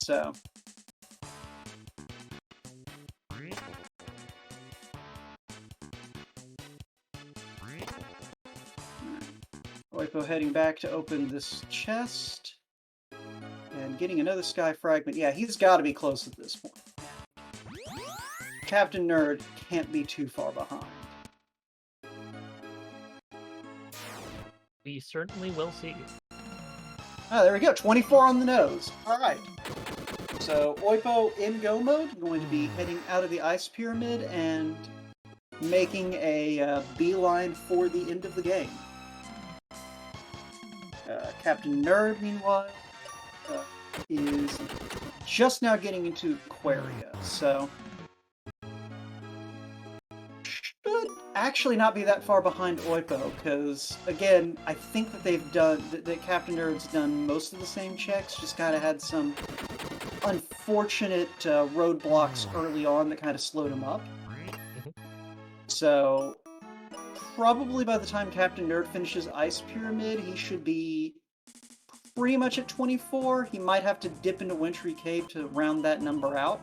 So. Oipo heading back to open this chest. And getting another sky fragment. Yeah, he's got to be close at this point. Captain Nerd can't be too far behind. We certainly will see. Ah, there we go. 24 on the nose. All right. So Oipo in go mode, going to be heading out of the ice pyramid and making a beeline for the end of the game. Captain Nerd, meanwhile, is just now getting into Aquaria, so should actually not be that far behind Oipo, because again, I think that that Captain Nerd's done most of the same checks, just kind of had some unfortunate roadblocks early on that kind of slowed him up. So probably by the time Captain Nerd finishes Ice Pyramid, he should be pretty much at 24. He might have to dip into Wintry Cave to round that number out.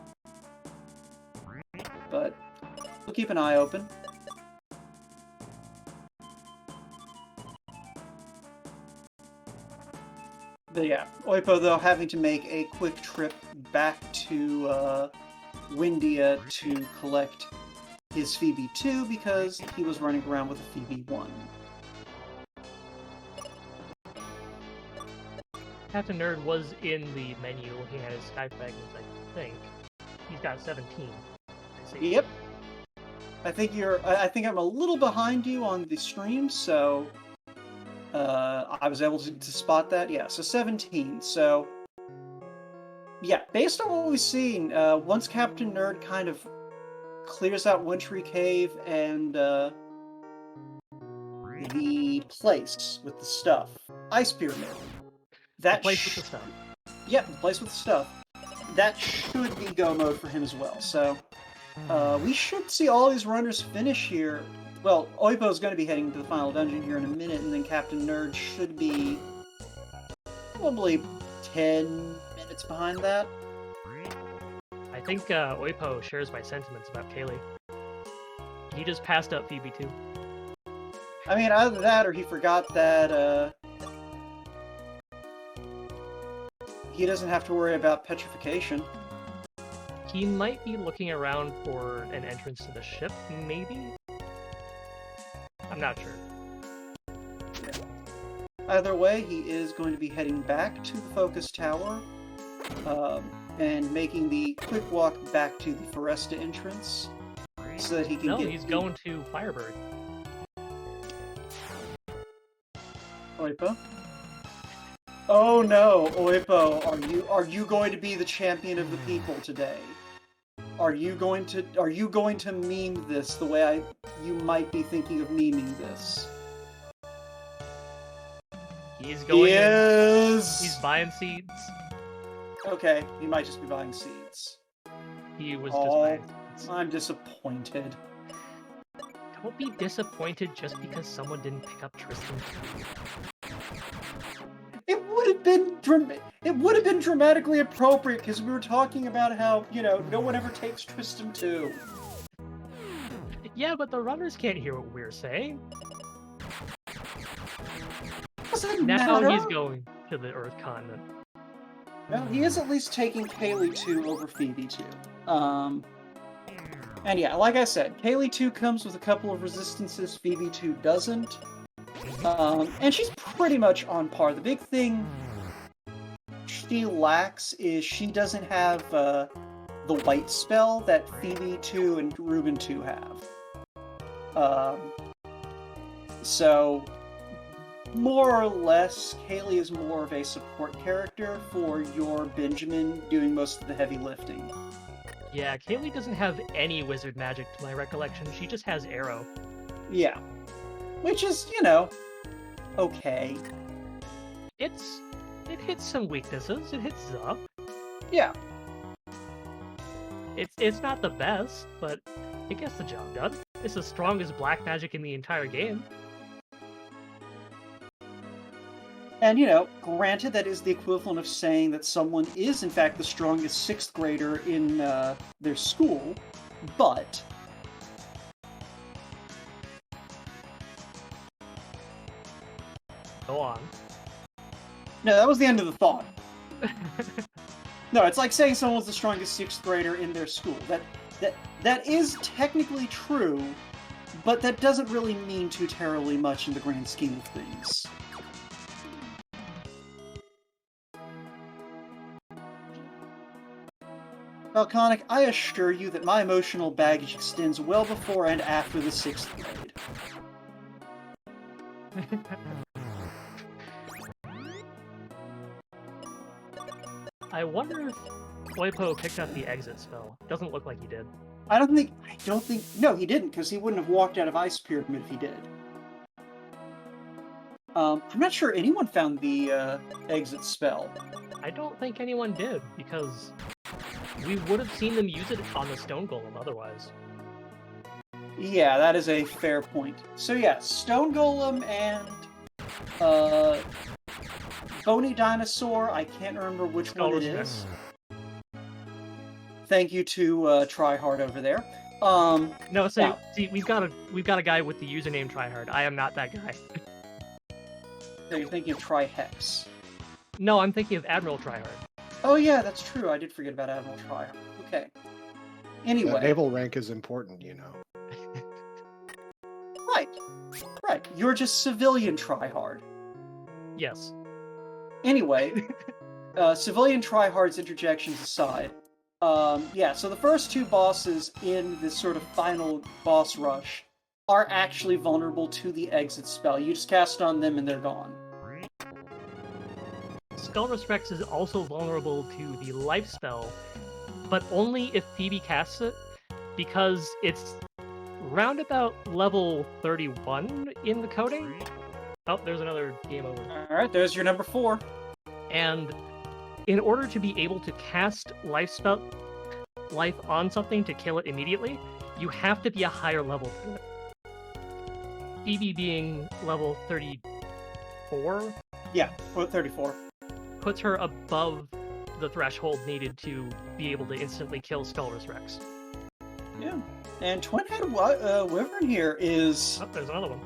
But we'll keep an eye open. But yeah, Oipo, though, having to make a quick trip back to Windia to collect his Phoebe 2 because he was running around with a Phoebe 1. Captain Nerd was in the menu looking at his sky fragments, I think. He's got 17. I see. Yep. I think I'm a little behind you on the stream, so I was able to spot that. Yeah, so 17. So yeah, based on what we've seen, once Captain Nerd kind of clears out Wintry Cave and the place with the stuff, Ice Pyramid. That the place with the stuff. Yeah, the place with the stuff. That should be go mode for him as well. So we should see all these runners finish here. Well, Oipo's going to be heading to the final dungeon here in a minute, and then Captain Nerd should be probably 10 minutes behind that. I think Oipo shares my sentiments about Kaylee. He just passed up Phoebe 2. I mean, either that or he forgot that he doesn't have to worry about petrification. He might be looking around for an entrance to the ship, maybe? I'm not sure. Yeah. Either way, he is going to be heading back to the Focus Tower and making the quick walk back to the Foresta entrance so that he can get... No, he's going to Firebird. Oipo? Oh no, Oipo, are you going to be the champion of the people today? Are you going to meme this the way you might be thinking of memeing this? He's going Yes. He's buying seeds. Okay, he might just be buying seeds. He was just buying seeds. I'm disappointed. Don't be disappointed just because someone didn't pick up Tristan. It would have been dramatically appropriate because we were talking about how, no one ever takes Tristan 2. Yeah, but the runners can't hear what we're saying. Doesn't now matter. He's going to the Earth continent. No, he is at least taking Kaylee 2 over Phoebe 2. And yeah, like I said, Kaylee 2 comes with a couple of resistances, Phoebe 2 doesn't. And she's pretty much on par. The big thing she lacks is she doesn't have the white spell that Phoebe 2 and Ruben 2 have. So, more or less, Kaylee is more of a support character for your Benjamin doing most of the heavy lifting. Yeah, Kaylee doesn't have any wizard magic to my recollection. She just has arrow. Yeah. Which is, okay. It hits some weaknesses. It hits up. Yeah. It's not the best, but it gets the job done. It's the strongest black magic in the entire game. And, granted that is the equivalent of saying that someone is, in fact, the strongest 6th grader in their school, but... Go on. No, that was the end of the thought. No, it's like saying someone's the strongest 6th grader in their school. That is technically true, but that doesn't really mean too terribly much in the grand scheme of things. Falconic, I assure you that my emotional baggage extends well before and after the 6th grade. I wonder if Oipo picked up the exit spell. Doesn't look like he did. No, he didn't, because he wouldn't have walked out of Ice Pyramid if he did. I'm not sure anyone found the exit spell. I don't think anyone did, because we would have seen them use it on the Stone Golem otherwise. Yeah, that is a fair point. So yeah, Stone Golem and Bony Dinosaur, I can't remember which one it is. Thank you to Tryhard over there. No, see, we've got a guy with the username Tryhard. I am not that guy. So you're thinking of Trihex. No, I'm thinking of Admiral Tryhard. Oh yeah, that's true. I did forget about Admiral Tryhard. Okay. Anyway. That naval rank is important, Right. You're just civilian Tryhard. Yes. Anyway, civilian Tryhard's interjections aside, yeah, so the first 2 bosses in this sort of final boss rush are actually vulnerable to the exit spell. You just cast on them and they're gone. Skullrus Rex is also vulnerable to the life spell, but only if Phoebe casts it, because it's round about level 31 in the coding. Oh, there's another game over. Alright, there's your number 4. And in order to be able to cast life on something to kill it immediately, you have to be a higher level than it. Phoebe being level 34? Yeah, 34. Puts her above the threshold needed to be able to instantly kill Skullrus Rex. Yeah. And Twin-Head Wyvern here is... Oh, there's another one.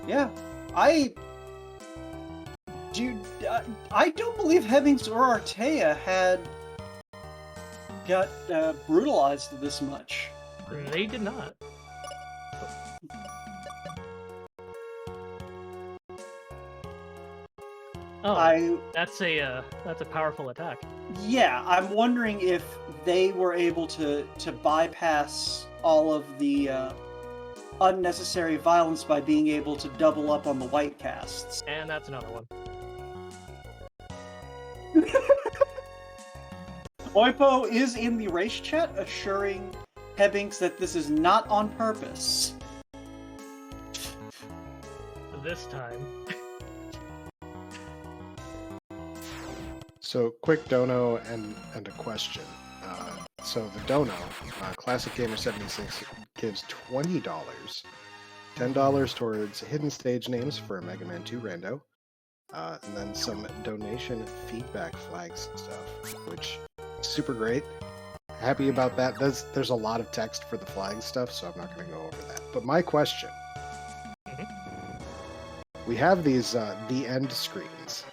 Yeah. I don't believe Hemmings or Artea got brutalized this much. They did not. Oh, that's a powerful attack. Yeah, I'm wondering if they were able to bypass all of the unnecessary violence by being able to double up on the white casts. And that's another one. Oipo is in the race chat assuring Hebbings that this is not on purpose. This time. So, quick dono and a question. So the dono, Classic Gamer 76 gives $20, $10 towards hidden stage names for Mega Man 2 Rando, and then some donation feedback flags and stuff, which is super great. Happy about that. There's a lot of text for the flag stuff, so I'm not going to go over that. But my question: we have these the end screens.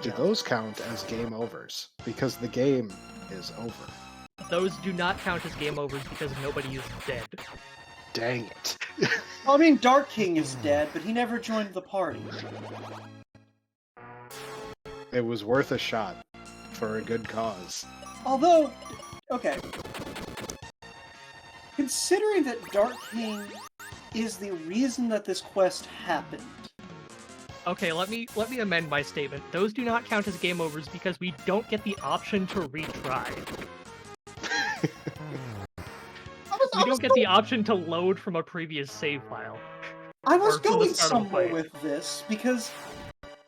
Do those count as game overs? Because the game is over. Those do not count as game overs because nobody is dead. Dang it. Well, I mean, Dark King is dead, but he never joined the party. It was worth a shot for a good cause. Although, okay. Considering that Dark King is the reason that this quest happened. Okay, let me amend my statement. Those do not count as game overs because we don't get the option to retry. we don't get the option to load from a previous save file. I was or from the going start of the somewhere fight. with this, because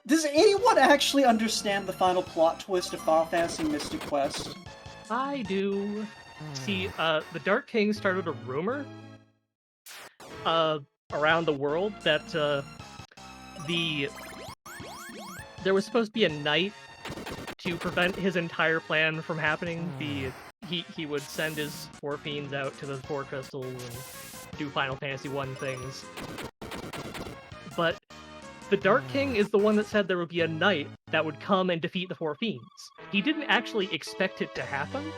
does anyone actually understand the final plot twist of Final Fantasy Mystic Quest? I do. See, the Dark King started a rumor around the world that there was supposed to be a knight to prevent his entire plan from happening. He would send his 4 fiends out to the 4 crystals and do Final Fantasy 1 things. But the Dark King is the one that said there would be a knight that would come and defeat the 4 fiends. He didn't actually expect it to happen.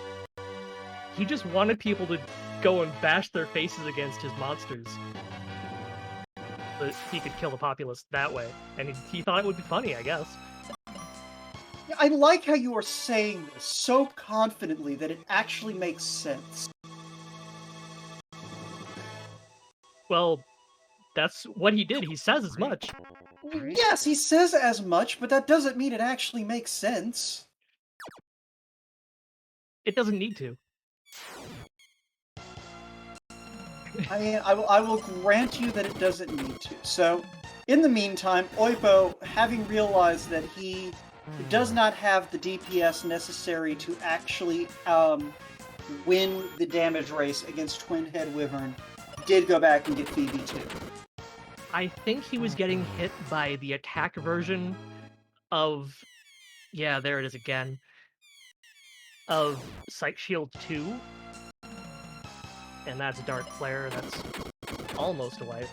He just wanted people to go and bash their faces against his monsters. But he could kill the populace that way. And he thought it would be funny, I guess. I like how you are saying this so confidently that it actually makes sense. Well, that's what he did. He says as much. Yes, he says as much, but that doesn't mean it actually makes sense. It doesn't need to. I mean, I will grant you that it doesn't need to. So, in the meantime, Oipo, having realized that he does not have the DPS necessary to actually win the damage race against Twin-Head Wyvern, did go back and get Phoebe too. I think he was getting hit by the attack version of... Yeah, there it is again. Of Psych Shield 2. And that's Dark Flare. That's almost a wipe.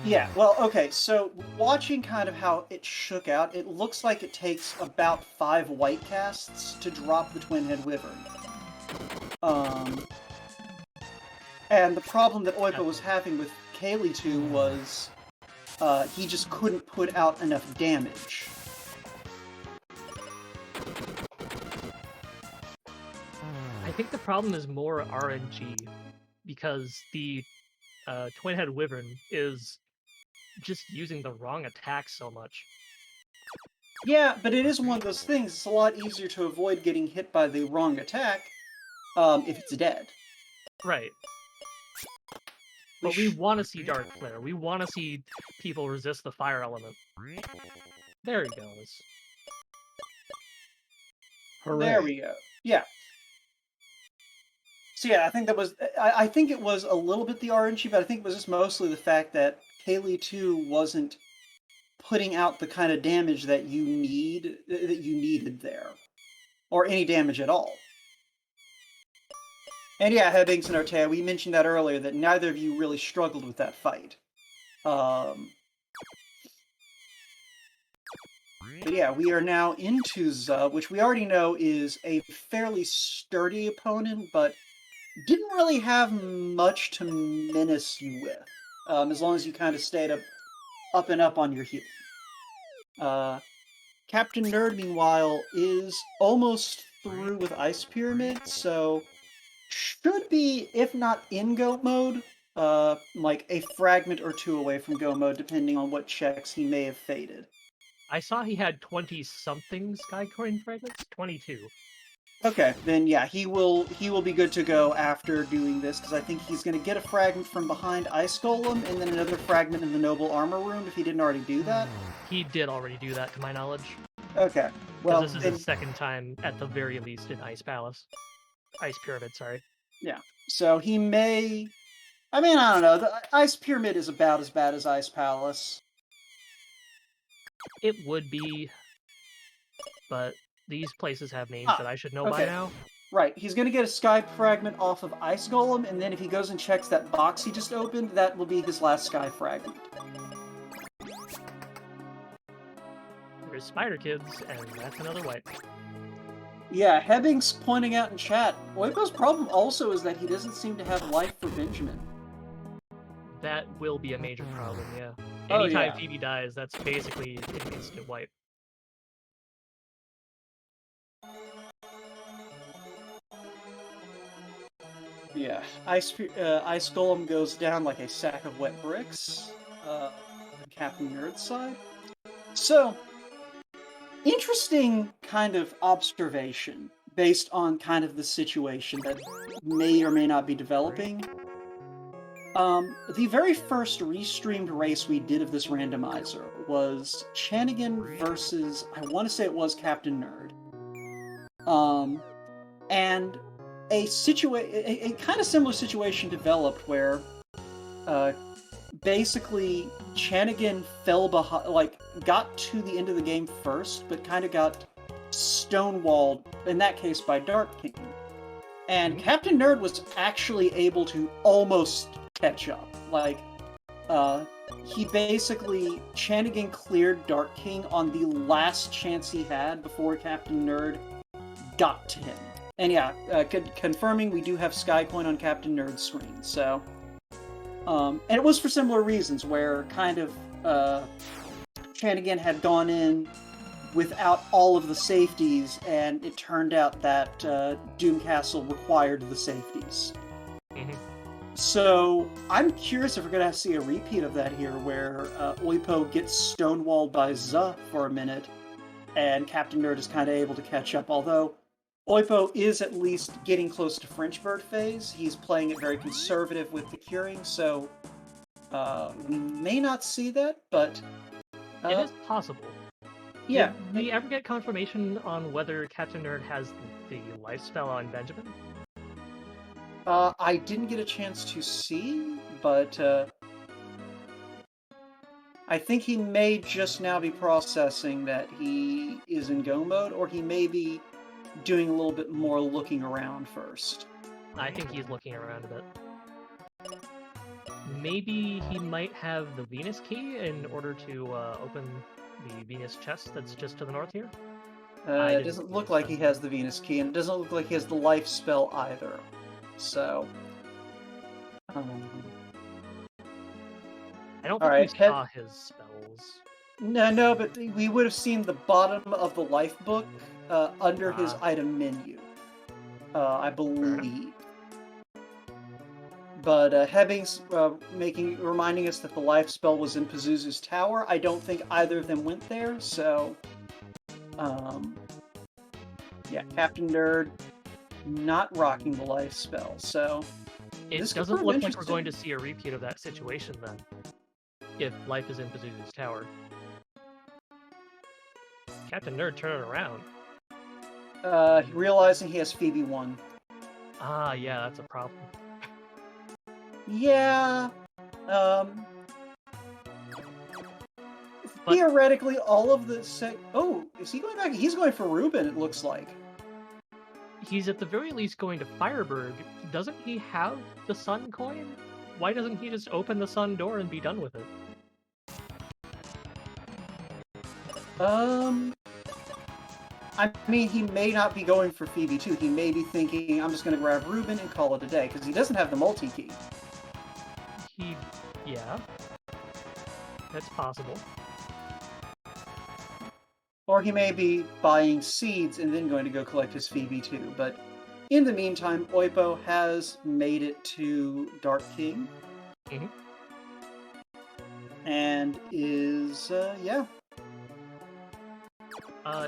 Yeah, well, okay, so watching kind of how it shook out, it looks like it takes about 5 white casts to drop the Twin-Head Wyvern. And the problem that Oipo was having with Kaylee 2 was he just couldn't put out enough damage. I think the problem is more RNG, because the Twin-Head Wyvern is just using the wrong attack so much. Yeah, but it is one of those things. It's a lot easier to avoid getting hit by the wrong attack if it's dead. Right. But we want to see Dark Flare. We want to see people resist the fire element. There he goes. Hooray. There we go. Yeah. So yeah, I think that was. I think it was a little bit the RNG, but I think it was just mostly the fact that Kaylee 2 wasn't putting out the kind of damage that you needed there, or any damage at all. And yeah, Hebbings and Artea, we mentioned that earlier, that neither of you really struggled with that fight. But yeah, we are now into Zub, which we already know is a fairly sturdy opponent, but didn't really have much to menace you with, as long as you kind of stayed up and up on your healing. Captain Nerd, meanwhile, is almost through with Ice Pyramid, so should be, if not in Go mode, like a fragment or 2 away from Go mode, depending on what checks he may have faded. I saw he had 20-something Skycoin fragments? 22. Okay, then yeah, he will be good to go after doing this, because I think he's going to get a fragment from behind Ice Golem, and then another fragment in the Noble Armor Room, if he didn't already do that. He did already do that, to my knowledge. Okay, well, this is his second time, at the very least, in Ice Palace. Ice Pyramid, sorry. Yeah, so he may... I mean, I don't know, the Ice Pyramid is about as bad as Ice Palace. It would be, but these places have names that I should know by now. Right, he's going to get a Sky Fragment off of Ice Golem, and then if he goes and checks that box he just opened, that will be his last Sky Fragment. There's Spider Kids, and that's another wipe. Yeah, Hebbing's pointing out in chat, Oipo's problem also is that he doesn't seem to have life for Benjamin. That will be a major problem, yeah. Oh, Anytime yeah. Phoebe dies, that's basically an instant wipe. Yeah, Ice Golem goes down like a sack of wet bricks. Captain Nerd's side. So, interesting kind of observation. based on kind of the situation that may or may not be developing. The very first restreamed race we did of this randomizer was Chanigan versus, I want to say it was Captain Nerd. And a kind of similar situation developed where, basically Chanigan fell behind, like, got to the end of the game first, but kind of got stonewalled, in that case by Dark King. And Captain Nerd was actually able to almost catch up. Like, Chanigan cleared Dark King on the last chance he had before Captain Nerd got to him. And yeah, confirming we do have Skypoint on Captain Nerd's screen, so... and it was for similar reasons, where kind of, Chanigan had gone in without all of the safeties, and it turned out that Doom Castle required the safeties. So I'm curious if we're going to see a repeat of that here, where Oipo gets stonewalled by Zuh for a minute, and Captain Nerd is kind of able to catch up, although Oipo is at least getting close to Frenchbird phase. He's playing it very conservative with the curing, so we may not see that, but... it is possible. Yeah. Did we ever get confirmation on whether Captain Nerd has the life spell on Benjamin? I didn't get a chance to see, but I think he may just now be processing that he is in go mode, or he may be doing a little bit more looking around first. I think he's looking around a bit. Maybe he might have the Venus key in order to open the Venus chest that's just to the north here? It doesn't look like he has the Venus key, and it doesn't look like he has the life spell either. So... I don't think we saw his spells. No, but we would have seen the bottom of the life book under his item menu, I believe. But Hebbing's reminding us that the life spell was in Pazuzu's tower. I don't think either of them went there, so... yeah, Captain Nerd not rocking the life spell, so... It doesn't look like we're going to see a repeat of that situation, then. If life is in Pazuzu's tower. Captain Nerd turning around. Realizing he has Phoebe 1. Ah, yeah, that's a problem. Yeah, theoretically, all of the oh, is he going back? He's going for Ruben, it looks like. He's at the very least going to Fireberg. Doesn't he have the sun coin? Why doesn't he just open the sun door and be done with it? I mean, he may not be going for Phoebe 2. He may be thinking, I'm just going to grab Ruben and call it a day, because he doesn't have the multi-key. Yeah. That's possible. Or he may be buying seeds and then going to go collect his Phoebe 2. But in the meantime, Oipo has made it to Dark King. And is, yeah.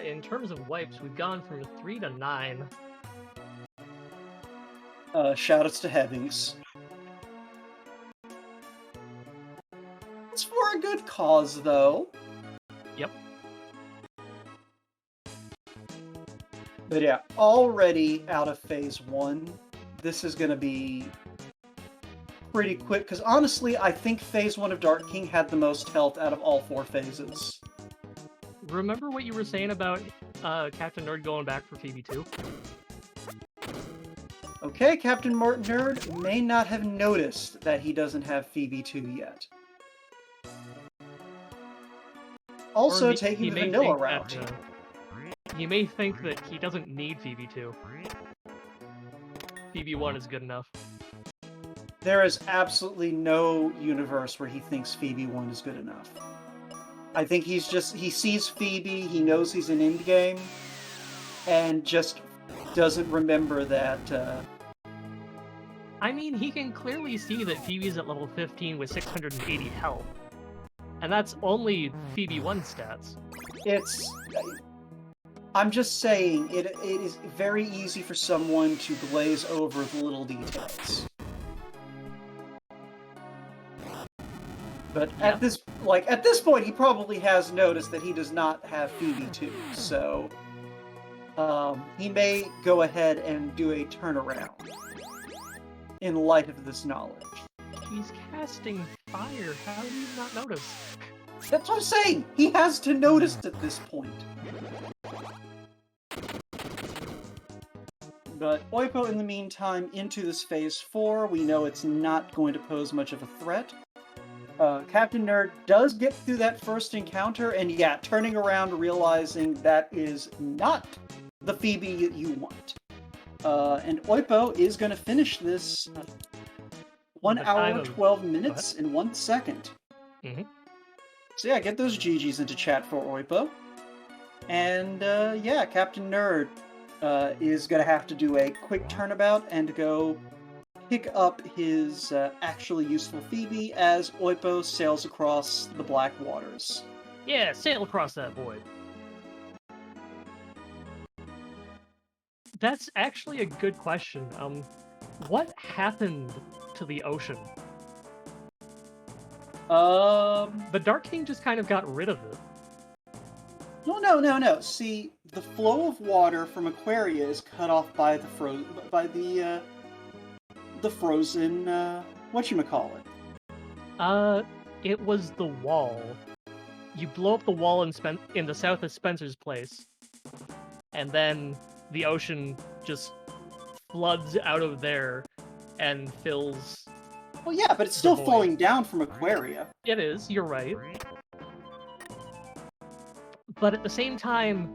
In terms of wipes, we've gone from 3 to 9. Shoutouts to Hebbings. It's for a good cause, though. Yep. But yeah, already out of Phase 1. This is going to be pretty quick, because honestly, I think Phase 1 of Dark King had the most health out of all 4 phases. Remember what you were saying about Captain Nerd going back for Phoebe 2? Okay, Captain Nerd may not have noticed that he doesn't have Phoebe 2 yet. Also, taking the vanilla route. He may think that he doesn't need Phoebe 2. Phoebe 1 is good enough. There is absolutely no universe where he thinks Phoebe 1 is good enough. I think he sees Phoebe, he knows he's an endgame, and just doesn't remember that, I mean, he can clearly see that Phoebe's at level 15 with 680 health. And that's only Phoebe 1 stats. I'm just saying, it is very easy for someone to glaze over the little details. But Yeah. at this point, he probably has noticed that he does not have Phoebe too, so he may go ahead and do a turnaround in light of this knowledge. He's casting fire. How do you not notice? That's what I'm saying! He has to notice at this point. But Oipo, in the meantime, into this Phase 4, we know it's not going to pose much of a threat. Captain Nerd does get through that first encounter, and yeah, turning around, realizing that is not the Phoebe that you want. And Oipo is going to finish this 1 hour, 12 minutes, and 1 second. Mm-hmm. So yeah, get those GGs into chat for Oipo. And yeah, Captain Nerd is going to have to do a quick turnabout and go pick up his actually useful Phoebe as Oipo sails across the black waters. Yeah, sail across that void. That's actually a good question. What happened to the ocean? The Dark King just kind of got rid of it. No. See, the flow of water from Aquaria is cut off by the frozen whatchamacallit. It was the wall. You blow up the wall in the south of Spencer's place, and then the ocean just floods out of there and fills. Well, yeah, but it's still flowing down from Aquaria. It is, you're right. But at the same time,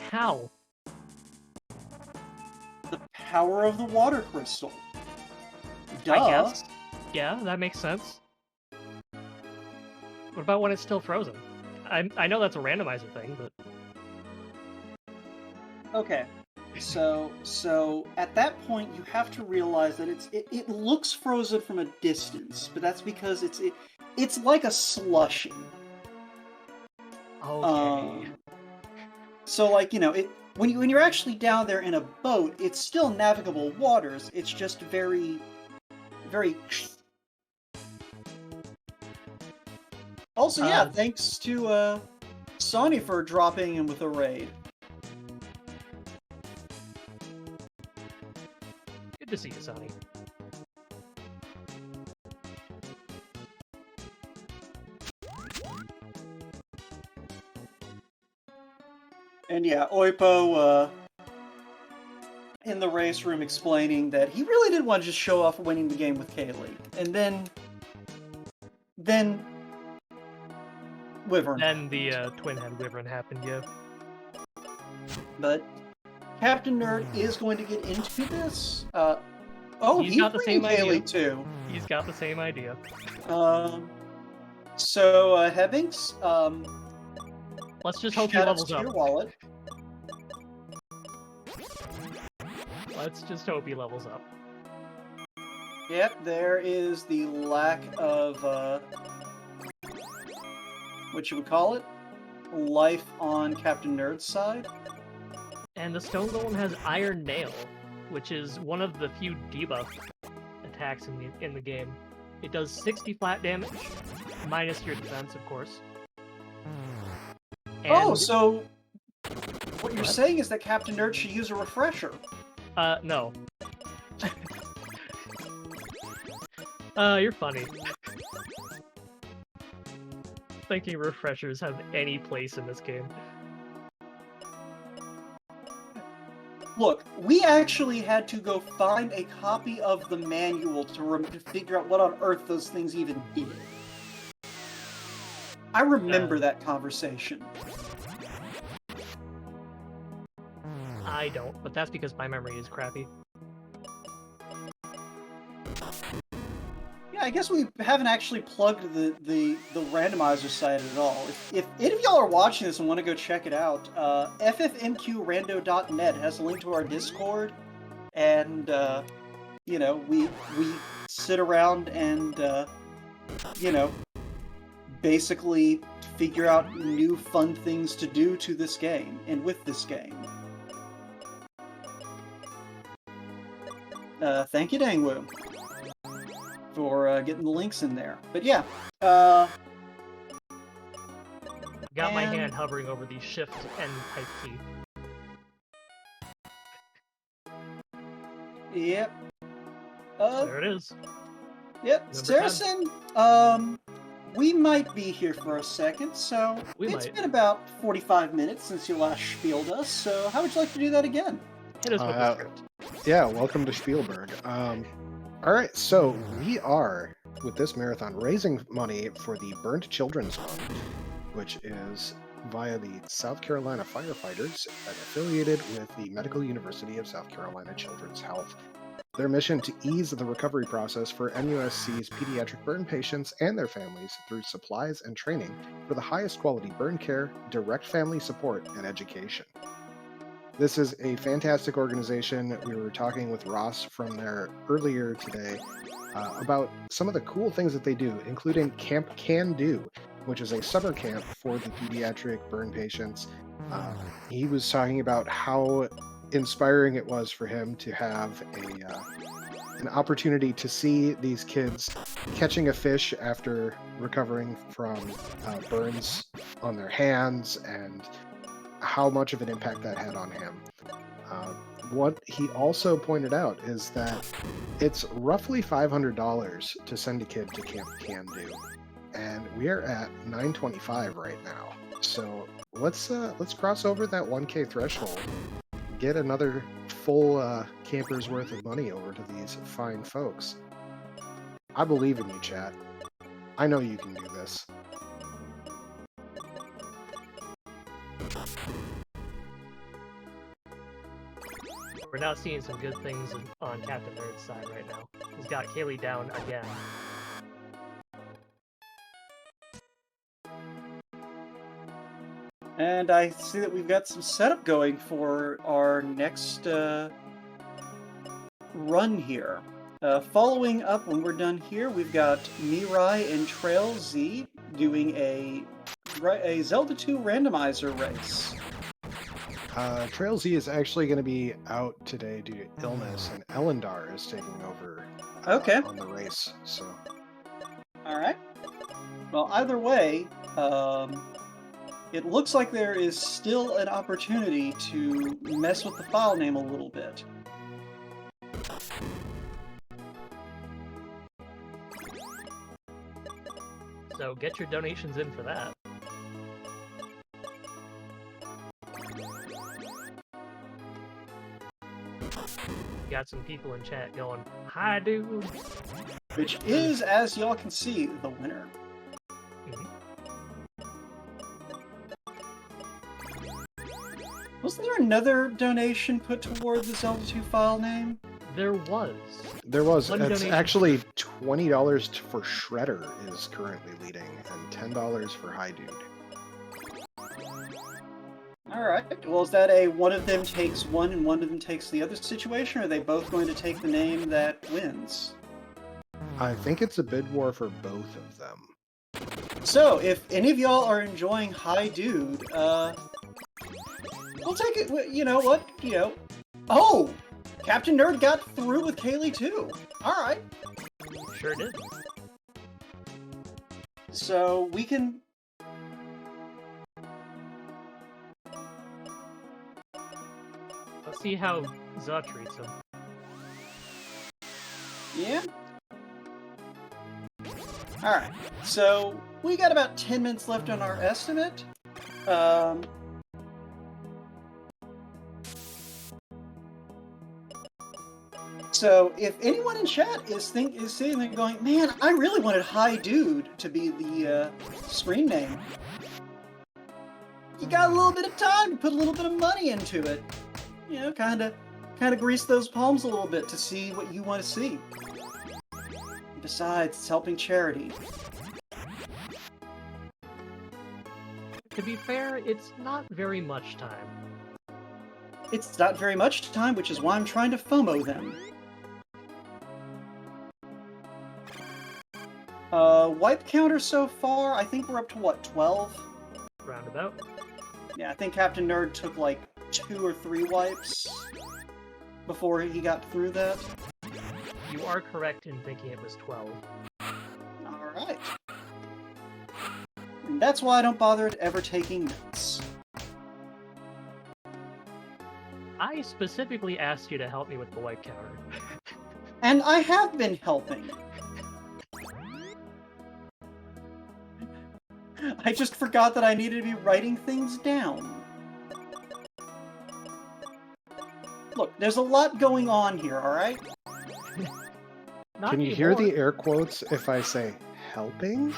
how? The power of the water crystal. Duh. I guess. Yeah, that makes sense. What about when it's still frozen? I know that's a randomizer thing, but... Okay. So at that point you have to realize that it looks frozen from a distance, but that's because it's like a slushy. Okay. So like, you know, when you're actually down there in a boat, it's still navigable waters. It's just very, very. Also, yeah, thanks to Sonny for dropping in with a raid. Good to see you, Sonny. And yeah, Oipo in the race room explaining that he really did want to just show off winning the game with Kaylee. And then Wyvern. Then the twin-head Wyvern happened, yeah. But Captain Nerd is going to get into this. He's got the same Kaylee idea. too. He's got the same idea. So Hebbings, let's just hope he shout levels out to up. your wallet. Let's just hope he levels up. Yep, there is the lack of what you would call it, life on Captain Nerd's side. And the Stone Golem has Iron Nail, which is one of the few debuff attacks in the game. It does 60 flat damage, minus your defense, of course. And so what you're saying is that Captain Nerd should use a refresher. No. You're funny. Thinking refreshers have any place in this game. Look, we actually had to go find a copy of the manual to figure out what on earth those things even did. I remember that conversation. I don't, but that's because my memory is crappy. Yeah, I guess we haven't actually plugged the randomizer site at all. If any of y'all are watching this and want to go check it out, ffmqrando.net has a link to our Discord, and you know, we sit around and you know, basically figure out new fun things to do to this game and with this game. Thank you, Dangwoo, for getting the links in there. But yeah, Got my hand hovering over the shift and type key. Yep. There it is. Yep, Number Saracen, we might be here for a second, so it's been about 45 minutes since you last spieled us, so how would you like to do that again? Hit us with the script. Yeah, welcome to Spielberg. All right, so we are, with this marathon, raising money for the Burnt Children's Fund, which is via the South Carolina Firefighters and affiliated with the Medical University of South Carolina Children's Health. Their mission to ease the recovery process for MUSC's pediatric burn patients and their families through supplies and training for the highest quality burn care, direct family support, and education. This is a fantastic organization. We were talking with Ross from there earlier today about some of the cool things that they do, including Camp Can Do, which is a summer camp for the pediatric burn patients. He was talking about how inspiring it was for him to have an opportunity to see these kids catching a fish after recovering from burns on their hands, and how much of an impact that had on him. What he also pointed out is that it's roughly $500 to send a kid to Camp Can Do, and we are at $925 right now. So let's cross over that 1K threshold, get another full camper's worth of money over to these fine folks. I believe in you, chat. I know you can do this. We're now seeing some good things on Captain Nerd's side right now. He's got Kaylee down again. And I see that we've got some setup going for our next run here. Following up, when we're done here, we've got Mirai and Trail Z doing a Zelda 2 randomizer race. Trail Z is actually going to be out today due to illness, and Elendar is taking over on the race. So, all right. Well, either way, it looks like there is still an opportunity to mess with the file name a little bit. So get your donations in for that. Got some people in chat going, "Hi, dude." Which is, as y'all can see, the winner. Wasn't there another donation put toward the Zelda 2 file name? There was. It's actually $20 for Shredder is currently leading, and $10 for Hi Dude. Alright, well, is that a one of them takes one and one of them takes the other situation, or are they both going to take the name that wins? I think it's a bid war for both of them. So, if any of y'all are enjoying Hi Dude, we'll take it, you know what, oh! Captain Nerd got through with Kaylee too! Alright. Sure did. So, we can... Let's see how Za treats him. Yeah? Alright, so we got about 10 minutes left on our estimate. So if anyone in chat is sitting there going, man, I really wanted Hi Dude to be the screen name, you got a little bit of time to put a little bit of money into it. You know, kind of grease those palms a little bit to see what you want to see. Besides, it's helping charity. To be fair, it's not very much time. It's not very much time, which is why I'm trying to FOMO them. Wipe counter so far, I think we're up to what, 12? roundabout. Yeah, I think Captain Nerd took like 2 or 3 wipes before he got through that. You are correct in thinking it was 12. Alright. And that's why I don't bother ever taking notes. I specifically asked you to help me with the wipe counter. And I have been helping. I just forgot that I needed to be writing things down. Look, there's a lot going on here, alright? Not Can you hear the anymore. air quotes if I say helping?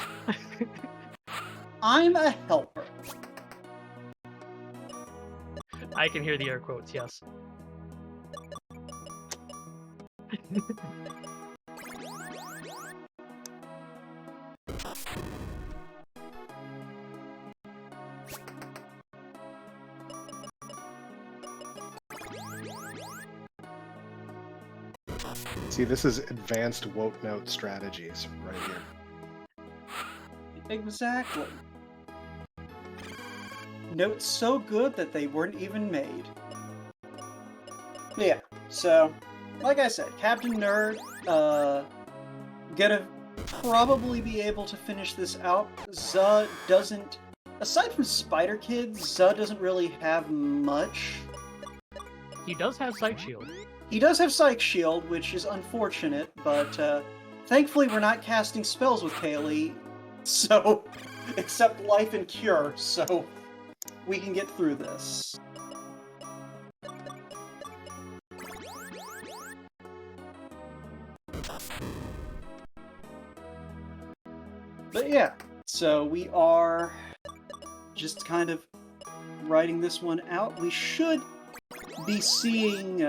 I'm a helper. I can hear the air quotes, yes. See, this is advanced woke note strategies right here. Exactly. Notes so good that they weren't even made. Yeah, so, like I said, Captain Nerd, gonna probably be able to finish this out. Zuh doesn't, aside from Spider Kids, Zuh doesn't really have much. He does have Sight Shield. He does have Psych Shield, which is unfortunate, but thankfully we're not casting spells with Kaylee, so, except Life and Cure, so we can get through this. But yeah, so we are just kind of writing this one out. We should be seeing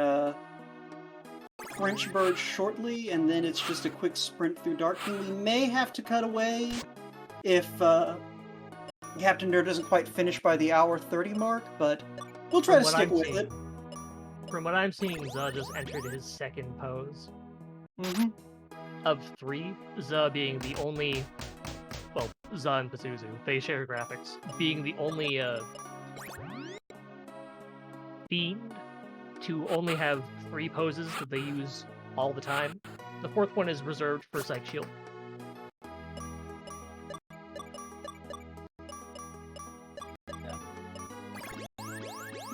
French Bird shortly, and then it's just a quick sprint through Dark King. We may have to cut away if Captain Nerd doesn't quite finish by the hour 30 mark, but we'll try to stick with it. From what I'm seeing, Zuh just entered his second pose. Mm-hmm. Of 3, Zuh being the only... Well, Zuh and Pazuzu, they share graphics. Being the only fiend to only have 3 poses that they use all the time. The 4th one is reserved for Psych Shield.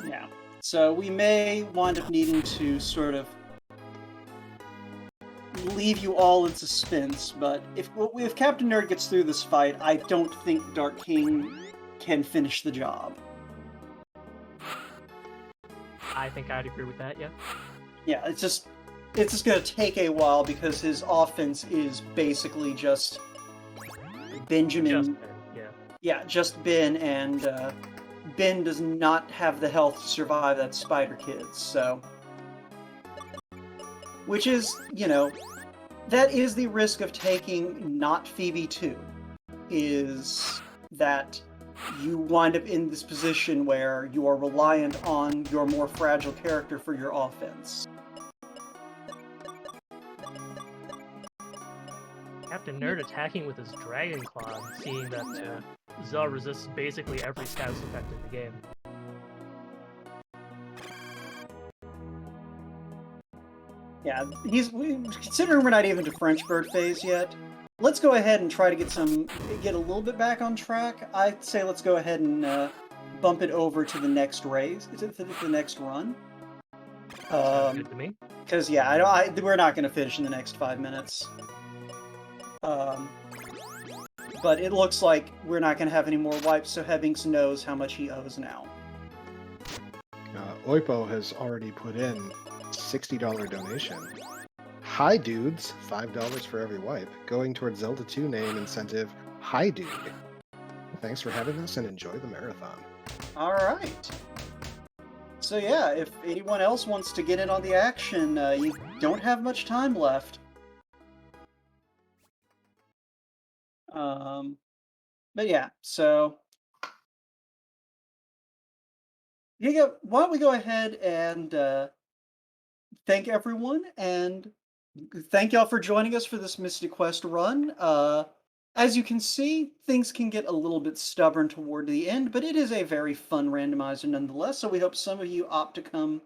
Yeah. So we may wind up needing to sort of leave you all in suspense, but if Captain Nerd gets through this fight, I don't think Dark King can finish the job. I think I'd agree with that, yeah. Yeah, it's just gonna take a while because his offense is basically just Benjamin. Just Ben, yeah. Yeah, just Ben, and Ben does not have the health to survive that Spider Kids, so. Which is, you know, that is the risk of taking not Phoebe 2, is that you wind up in this position where you are reliant on your more fragile character for your offense. Captain Nerd attacking with his Dragon Claw, seeing that Zuh resists basically every status effect in the game. Yeah, considering we're not even to French Bird phase yet, let's go ahead and try to get a little bit back on track. I'd say let's go ahead and bump it over to the next race, to the next run. Good to me. Because yeah, we're not going to finish in the next 5 minutes. But it looks like we're not going to have any more wipes, so Hebbings knows how much he owes now. Oipo has already put in $60 donation. Hi dudes, $5 for every wipe, going towards Zelda 2 name incentive. Hi dude. Thanks for having us and enjoy the marathon. Alright. So yeah, if anyone else wants to get in on the action, you don't have much time left. But yeah, so why don't we go ahead and thank everyone, and thank y'all for joining us for this Mystic Quest run. As you can see, things can get a little bit stubborn toward the end, but it is a very fun randomizer nonetheless. So we hope some of you opt to come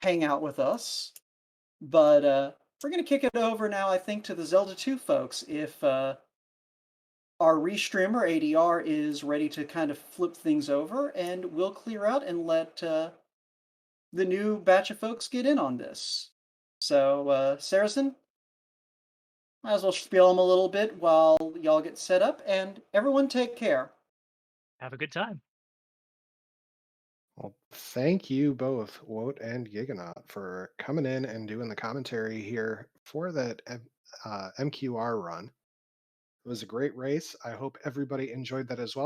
hang out with us. But we're gonna kick it over now, I think, to the Zelda 2 folks. If our restreamer ADR is ready to kind of flip things over, and we'll clear out and let the new batch of folks get in on this. So, Saracen, might as well spiel them a little bit while y'all get set up, and everyone take care. Have a good time. Well, thank you both, Woat and Gigonaut, for coming in and doing the commentary here for that MQR run. It was a great race. I hope everybody enjoyed that as well.